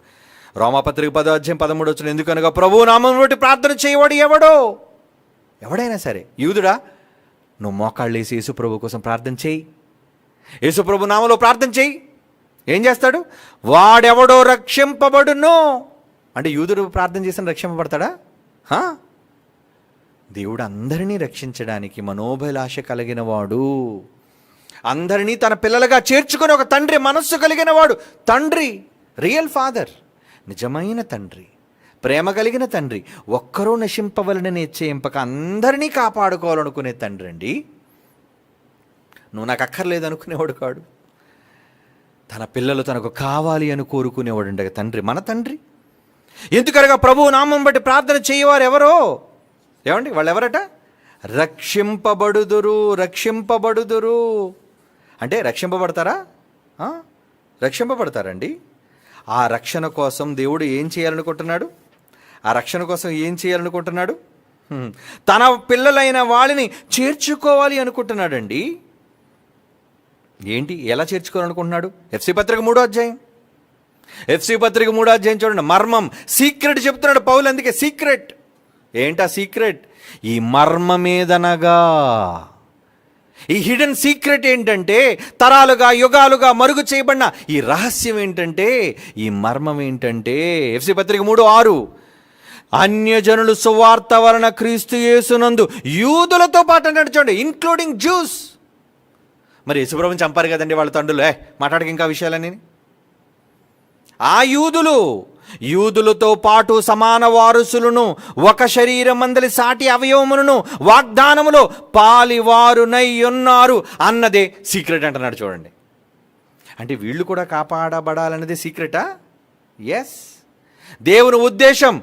Speaker 1: రోమపత్రిక 10వ అధ్యాయం 13వ వచనం. ఎందుకనగా ప్రభు నామం బట్టి ప్రార్థన చేయవాడు ఎవడైనా సరే. యూదుడా, నువ్వు మోకాళ్ళు వేసి యేసుప్రభు కోసం ప్రార్థన చేయి, యేసుప్రభు నామంలో ప్రార్థన చేయి. ఏం చేస్తాడు? వాడెవడో రక్షింపబడును. అంటే యూదుడు ప్రార్థన చేసిన రక్షింపబడతాడా? దేవుడు అందరినీ రక్షించడానికి మనోభిలాష కలిగిన వాడు, అందరినీ తన పిల్లలుగా చేర్చుకుని ఒక తండ్రి మనస్సు కలిగిన వాడు. తండ్రి, రియల్ ఫాదర్, నిజమైన తండ్రి, ప్రేమ కలిగిన తండ్రి, ఒక్కరూ నశింపవలనని ఇచ్చేయింపక అందరినీ కాపాడుకోవాలనుకునే తండ్రి అండి. నువ్వు నాకు అక్కర్లేదు అనుకునేవాడు కాడు. తన పిల్లలు తనకు కావాలి అని కోరుకునేవాడు అండి తండ్రి, మన తండ్రి. ఎందుకనగా ప్రభువు నామం బట్టి ప్రార్థన చేయవారు ఎవరో, ఏమండి, వాళ్ళు ఎవరట? రక్షింపబడుదురు. అంటే రక్షింపబడతారా? రక్షింపబడతారండి. ఆ రక్షణ కోసం దేవుడు ఏం చేయాలనుకుంటున్నాడు? తన పిల్లలైన వాళ్ళని చేర్చుకోవాలి అనుకుంటున్నాడండి. ఏంటి, ఎలా చేర్చుకోవాలనుకుంటున్నాడు? ఎఫ్సీ పత్రిక 3వ అధ్యాయం చూడండి. మర్మం, సీక్రెట్ చెప్తున్నాడు పౌలు. అందుకే సీక్రెట్. ఏంటా సీక్రెట్? ఈ మర్మమేదనగా, ఈ హిడెన్ సీక్రెట్ ఏంటంటే, తరాలుగా యుగాలుగా మరుగు చేయబడిన ఈ రహస్యం ఏంటంటే, ఈ మర్మం ఏంటంటే, ఎఫ్సీ పత్రిక 3:6, అన్యజనులు సువార్త వలన క్రీస్తు యేసునందు యూదులతో పాటు అంటే చూడండి, ఇంక్లూడింగ్ జ్యూస్. మరి యేసుప్రభుని చంపారు కదండి వాళ్ళ తండ్రులు. మాట్లాడక ఇంకా విషయాలని. ఆ యూదులతో పాటు సమాన వారసులను, ఒక శరీరం మందలి సాటి అవయవములను వాగ్దానములో పాలివారునై ఉన్నారు అన్నదే సీక్రెట్ అంటున్నాడు చూడండి. అంటే వీళ్ళు కూడా కాపాడబడాలన్నదే సీక్రెటా? ఎస్. దేవుని ఉద్దేశం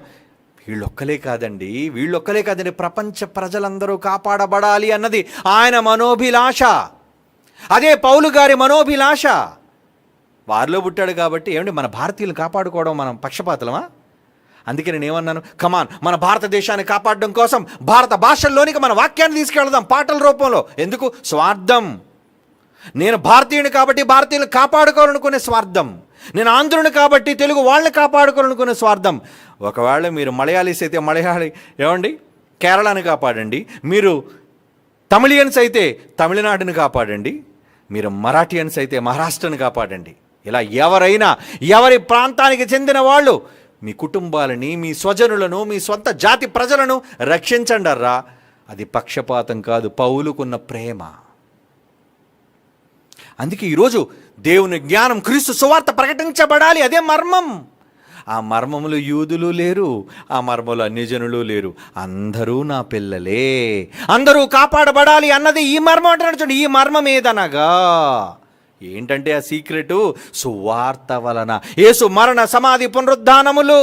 Speaker 1: వీళ్ళొక్కలే కాదండి, ప్రపంచ ప్రజలందరూ కాపాడబడాలి అన్నది ఆయన మనోభిలాష. అదే పౌలు గారి మనోభిలాష. వారిలో పుట్టాడు కాబట్టి ఏమండి, మన భారతీయులను కాపాడుకోవడం మనం పక్షపాతలమా? అందుకే నేను ఏమన్నాను, కమాన్, మన భారతదేశాన్ని కాపాడడం కోసం భారత భాషల్లోనికి మన వాక్యాన్ని తీసుకెళ్దాం పాటల రూపంలో. ఎందుకు? స్వార్థం. నేను భారతీయుని కాబట్టి భారతీయులను కాపాడుకోవాలనుకునే స్వార్థం. నేను ఆంధ్రుని కాబట్టి తెలుగు వాళ్ళని కాపాడుకోవాలనుకునే స్వార్థం. ఒకవేళ మీరు మలయాళీస్ అయితే ఏమండి, కేరళని కాపాడండి. మీరు తమిళియన్స్ అయితే తమిళనాడుని కాపాడండి. మీరు మరాఠియన్స్ అయితే మహారాష్ట్రను కాపాడండి. ఇలా ఎవరైనా ఎవరి ప్రాంతానికి చెందిన వాళ్ళు మీ కుటుంబాలని, మీ స్వజనులను, మీ సొంత జాతి ప్రజలను రక్షించండి అర్రా. అది పక్షపాతం కాదు, పౌలుకున్న ప్రేమ. అందుకే ఈరోజు దేవుని జ్ఞానం, క్రీస్తు సువార్త ప్రకటించబడాలి. అదే మర్మం. ఆ మర్మములు యూదులు లేరు, ఆ మర్మములు అన్యజనులు లేరు. అందరూ నా పిల్లలే, అందరూ కాపాడబడాలి అన్నది ఈ మర్మం అంటున్నాడు. చూడండి, ఈ మర్మం ఏదనగా ఏంటంటే ఆ సీక్రెటు సువార్త వలన. యేసు మరణ సమాధి పునరుద్ధానములు.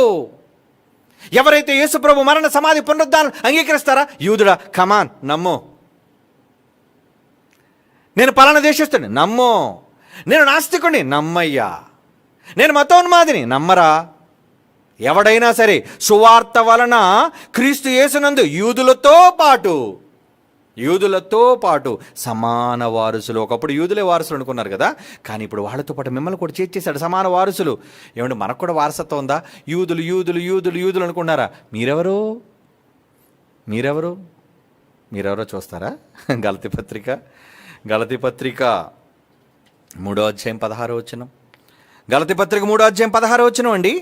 Speaker 1: ఎవరైతే యేసు ప్రభు మరణ సమాధి పునరుద్ధానం అంగీకరిస్తారా, యూదుడా కమాన్ నమ్మో, నేను పలానా దేశస్తుని నమ్మో, నేను నాస్తికుడిని నమ్మయ్యా, నేను మతోన్మాదిని నమ్మరా. ఎవడైనా సరే సువార్త వలన క్రీస్తు యేసునందు యూదులతో పాటు సమాన వారసులు. ఒకప్పుడు యూదులే వారసులు అనుకున్నారు కదా, కానీ ఇప్పుడు వాళ్ళతో పాటు మిమ్మల్ని కూడా చేర్చేశాడు సమాన వారసులు. ఏమంటే మనకు కూడా వారసత్వం ఉందా? యూదులు యూదులు యూదులు యూదులు అనుకున్నారా? మీరెవరో చూస్తారా? గలతీ పత్రిక 3:16 గలతీ పత్రిక 3:16 అండి.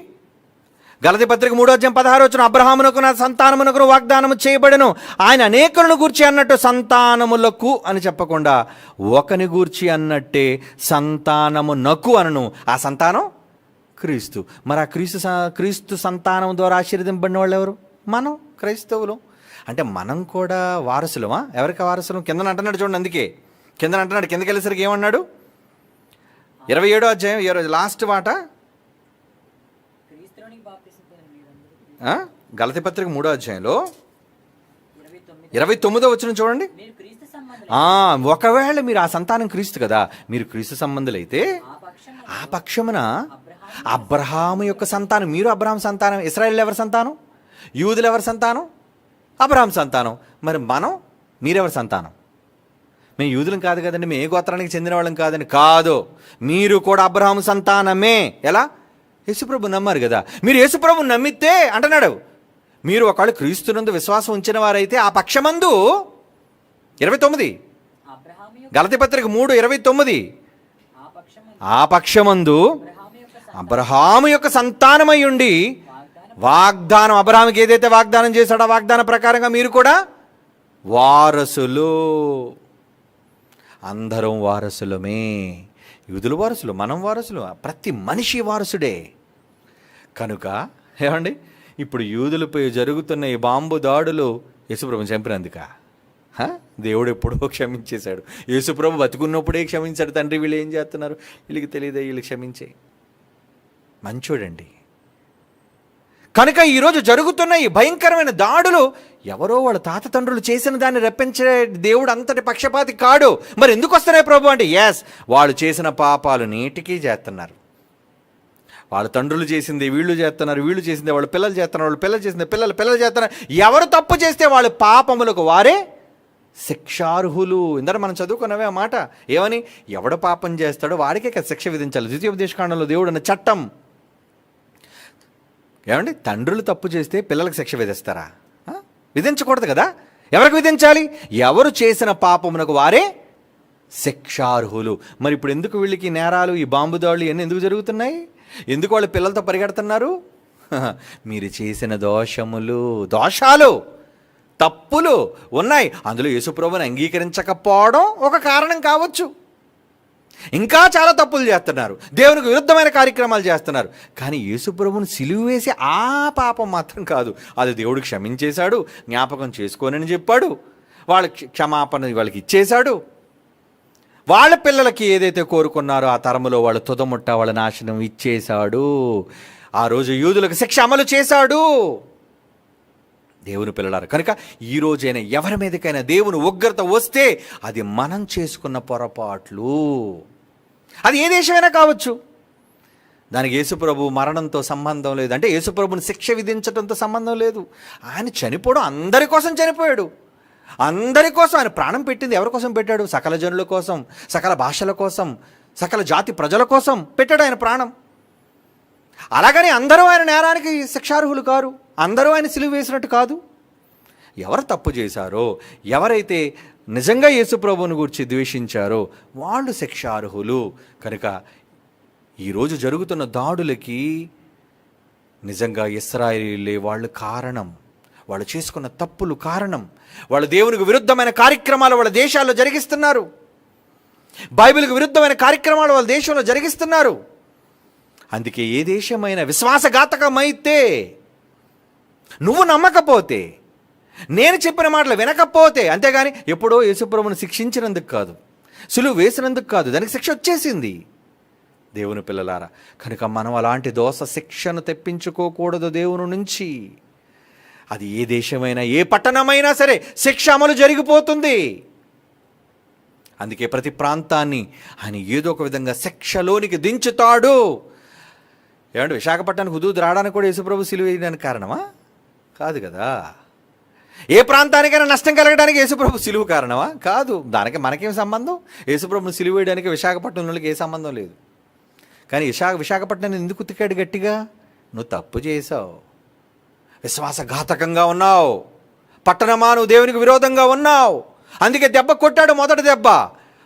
Speaker 1: గలతీ పత్రిక 3:16 అబ్రహామునకు నా సంతానమునకు వాగ్దానము చేయబడెను. ఆయన అనేకులను గూర్చి అన్నట్టు సంతానములకు అని చెప్పకుండా ఒకని గూర్చి అన్నట్టే సంతానమునకు అనను. ఆ సంతానం క్రీస్తు. మరి ఆ క్రీస్తు సంతానం ద్వారా ఆశీర్వదింపబడిన వాళ్ళు ఎవరు? మనం క్రైస్తవులు. అంటే మనం కూడా వారసులమా? ఎవరికి వారసులం? కిందన అంటున్నాడు చూడండి. అందుకే కిందన అంటున్నాడు. కిందకి వెళ్ళేసరికి ఏమన్నాడు? 27వ అధ్యాయం లాస్ట్ మాట. గలతీ పత్రిక 3వ అధ్యాయంలో 29వ వచనం చూడండి. ఒకవేళ మీరు ఆ సంతానం క్రీస్తు కదా, మీరు క్రీస్తు సంబంధులైతే ఆ పక్షమున అబ్రహాము యొక్క సంతానం. మీరు అబ్రహాం సంతానం. ఇశ్రాయేలు ఎవరి సంతానం? యూదులు ఎవరి సంతానం? అబ్రహాం సంతానం. మరి మీరెవరి సంతానం? మేము యూదులం కాదు కదండి, మేము ఏ గోత్రానికి చెందిన వాళ్ళం కాదండి. కాదు, మీరు కూడా అబ్రహాము సంతానమే. ఎలా? యేసుప్రభు నమ్మారు కదా. మీరు యేసుప్రభు నమ్మితే అంటున్నాడు, మీరు ఒకవేళ క్రీస్తునందు విశ్వాసం ఉంచిన వారైతే ఆ పక్షమందు 29 గలతీ పత్రిక 3:29 ఆ పక్షమందు అబ్రహాము యొక్క సంతానమై ఉండి వాగ్దానం, అబ్రహాముకి ఏదైతే వాగ్దానం చేశాడో ఆ వాగ్దాన ప్రకారంగా మీరు కూడా వారసులు. అందరం వారసులమే. యూదులు వారసులు, మనం వారసులు, ప్రతి మనిషి వారసుడే. కనుక ఏమండి, ఇప్పుడు యూదులపై జరుగుతున్న ఈ బాంబు దాడులు యేసుప్రభుని చంపినందుక? దేవుడు ఎప్పుడో క్షమించేశాడు. యేసుప్రభు బతుకున్నప్పుడే క్షమించాడు. తండ్రి వీళ్ళు ఏం చేస్తున్నారు, వీళ్ళకి తెలియదా, వీళ్ళు క్షమించే మంచోడండి. కనుక ఈరోజు జరుగుతున్న ఈ భయంకరమైన దాడులు ఎవరో వాళ్ళ తాత తండ్రులు చేసిన దాన్ని రెప్పించే దేవుడు అంతటి పక్షపాతి కాడు. మరి ఎందుకు వస్తున్నాయి ప్రభు అంటే, వాళ్ళు చేసిన పాపాలు నేటికీ చేస్తున్నారు. వాళ్ళ తండ్రులు చేసింది వీళ్ళు చేస్తున్నారు, వీళ్ళు చేసింది వాళ్ళు పిల్లలు చేస్తున్నారు, వాళ్ళు పిల్లలు చేసింది పిల్లలు చేస్తున్నారు. ఎవరు తప్పు చేస్తే వాళ్ళ పాపములకు వారే శిక్షార్హులు. ఇందరూ మనం చదువుకున్నవే ఆ మాట. ఏమని? ఎవడ పాపం చేస్తాడో వాడికే శిక్ష విధించాలి. ద్వితీయోపదేశకాండంలో దేవుడు అన్న చట్టం. ఏమండి, తండ్రులు తప్పు చేస్తే పిల్లలకు శిక్ష విధిస్తారా? విధించకూడదు కదా. ఎవరికి విధించాలి? ఎవరు చేసిన పాపమునకు వారే శిక్షార్హులు. మరి ఇప్పుడు ఎందుకు వీళ్ళకి నేరాలు, ఈ బాంబు దాడులు ఇవన్నీ ఎందుకు జరుగుతున్నాయి? ఎందుకు వాళ్ళు పిల్లలతో పరిగెడుతున్నారు? మీరు చేసిన దోషాలు, తప్పులు ఉన్నాయి. అందులో యేసుప్రభుని అంగీకరించకపోవడం ఒక కారణం కావచ్చు. ఇంకా చాలా తప్పులు చేస్తున్నారు, దేవునికి విరుద్ధమైన కార్యక్రమాలు చేస్తున్నారు. కానీ యేసుప్రభుని సిలువ వేసి ఆ పాపం మాత్రం కాదు, అది దేవుడు క్షమించేశాడు, జ్ఞాపకం చేసుకోనని చెప్పాడు, వాళ్ళకి క్షమాపణ వాళ్ళకి ఇచ్చేశాడు. వాళ్ళ పిల్లలకి ఏదైతే కోరుకున్నారో ఆ తరములో వాళ్ళ తుదముట్ట వాళ్ళ నాశనం ఇచ్చేశాడు. ఆ రోజు యూదులకు శిక్ష అమలు చేశాడు. దేవుని పిల్లలారు, కనుక ఈ రోజైనా ఎవరి మీదకైనా దేవుని ఉగ్రత వస్తే అది మనం చేసుకున్న పొరపాట్లు. అది ఏ దేశమైనా కావచ్చు. దానికి యేసుప్రభు మరణంతో సంబంధం లేదు. అంటే యేసుప్రభుని శిక్ష విధించడంతో సంబంధం లేదు. ఆయన చనిపోవడం అందరి కోసం చనిపోయాడు. అందరి కోసం ఆయన ప్రాణం పెట్టింది ఎవరి కోసం పెట్టాడు? సకల జనుల కోసం, సకల భాషల కోసం, సకల జాతి ప్రజల కోసం పెట్టాడు ఆయన ప్రాణం. అలాగని అందరూ ఆయన నేరానికి శిక్షార్హులు కారు, అందరూ ఆయన సిలువ వేసినట్టు కాదు. ఎవరు తప్పు చేశారో, ఎవరైతే నిజంగా యేసుప్రభువుని గురించి ద్వేషించారో వాళ్ళు శిక్షార్హులు. కనుక ఈరోజు జరుగుతున్న దాడులకి నిజంగా ఇశ్రాయేలీలే వాళ్ళు కారణం. వాళ్ళు చేసుకున్న తప్పులు కారణం. వాళ్ళు దేవునికి విరుద్ధమైన కార్యక్రమాలు వాళ్ళ దేశాల్లో జరిగిస్తున్నారు. బైబిల్కి విరుద్ధమైన కార్యక్రమాలు వాళ్ళ దేశంలో జరిగిస్తున్నారు. అందుకే ఏ దేశమైనా విశ్వాసఘాతకమైతే, నువ్వు నమ్మకపోతే, నేను చెప్పిన మాటలు వినకపోతే, అంతేగాని ఎప్పుడో యేసుప్రభువును శిక్షించినందుకు కాదు, సులువు వేసినందుకు కాదు, దానికి శిక్ష వచ్చేసింది. దేవుని పిల్లలారా, కనుక మనం అలాంటి దోష శిక్షను తెప్పించుకోకూడదు దేవుని నుంచి. అది ఏ దేశమైనా ఏ పట్టణమైనా సరే శిక్ష అమలు జరిగిపోతుంది. అందుకే ప్రతి ప్రాంతాన్ని ఆయన ఏదో ఒక విధంగా శిక్షలోనికి దించుతాడు. ఏమంటే విశాఖపట్నానికి హుదూద్ రావడానికి కూడా యేసుప్రభు సిలువ వేయడానికి కారణమా? కాదు కదా. ఏ ప్రాంతానికైనా నష్టం కలగడానికి యేసుప్రభు సిలువ కారణమా? కాదు. దానికి మనకేం సంబంధం? యేసుప్రభుని సిలువ వేయడానికి విశాఖపట్నంలోకి ఏ సంబంధం లేదు. కానీ విశాఖపట్నాన్ని ఎందుకు ఉతికాడు గట్టిగా? నువ్వు తప్పు చేసావు, విశ్వాసఘాతకంగా ఉన్నావు, పట్టణమా నువ్వు దేవునికి విరోధంగా ఉన్నావు, అందుకే దెబ్బ కొట్టాడు. మొదటి దెబ్బ.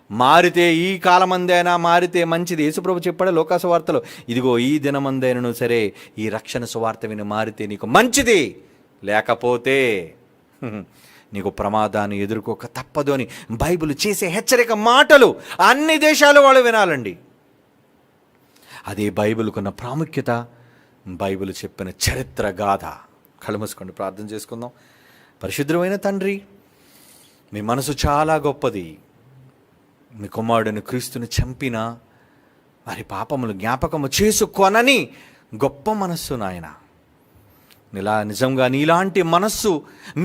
Speaker 1: మారితే ఈ కాలమందైనా మారితే మంచిది. యేసుప్రభు చెప్పాడు లోకా సువార్తలో, ఇదిగో ఈ దినమందైనను సరే ఈ రక్షణ సువార్త విని మారితే నీకు మంచిది, లేకపోతే నీకు ప్రమాదాన్ని ఎదుర్కోక తప్పదు అని బైబిల్ చేసే హెచ్చరిక మాటలు అన్ని దేశాలు వాళ్ళు వినాలండి. అదే బైబిల్కున్న ప్రాముఖ్యత, బైబిల్ చెప్పిన చరిత్ర గాథ. కళ్ళు మూసుకోండి, ప్రార్థన చేసుకుందాం. పరిశుద్ధమైన తండ్రి, మీ మనసు చాలా గొప్పది. మీ కుమారుడిని క్రీస్తుని చంపిన వారి పాపములు జ్ఞాపకము చేసుకొనని గొప్ప మనస్సు నాయన. నిజంగా నీలాంటి మనస్సు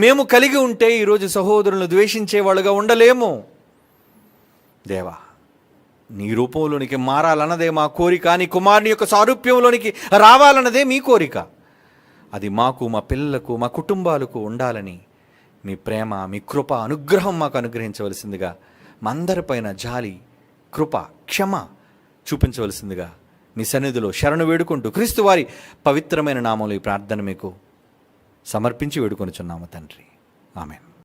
Speaker 1: మేము కలిగి ఉంటే ఈరోజు సహోదరులను ద్వేషించేవాళ్ళుగా ఉండలేము. దేవా, నీ రూపంలోనికి మారాలన్నదే మా కోరిక, నీ కుమారుని యొక్క సారూప్యంలోనికి రావాలన్నదే మీ కోరిక. అది మాకు, మా పిల్లలకు, మా కుటుంబాలకు ఉండాలని మీ ప్రేమ, మీ కృప, అనుగ్రహం మాకు అనుగ్రహించవలసిందిగా, మా అందరిపైన జాలి, కృప, క్షమ చూపించవలసిందిగా మీ సన్నిధిలో శరణు వేడుకుంటూ క్రీస్తు వారి పవిత్రమైన నామంలో ఈ ప్రార్థన మీకు సమర్పించి వేడుకొనుచున్నాము తండ్రి. ఆమేన్.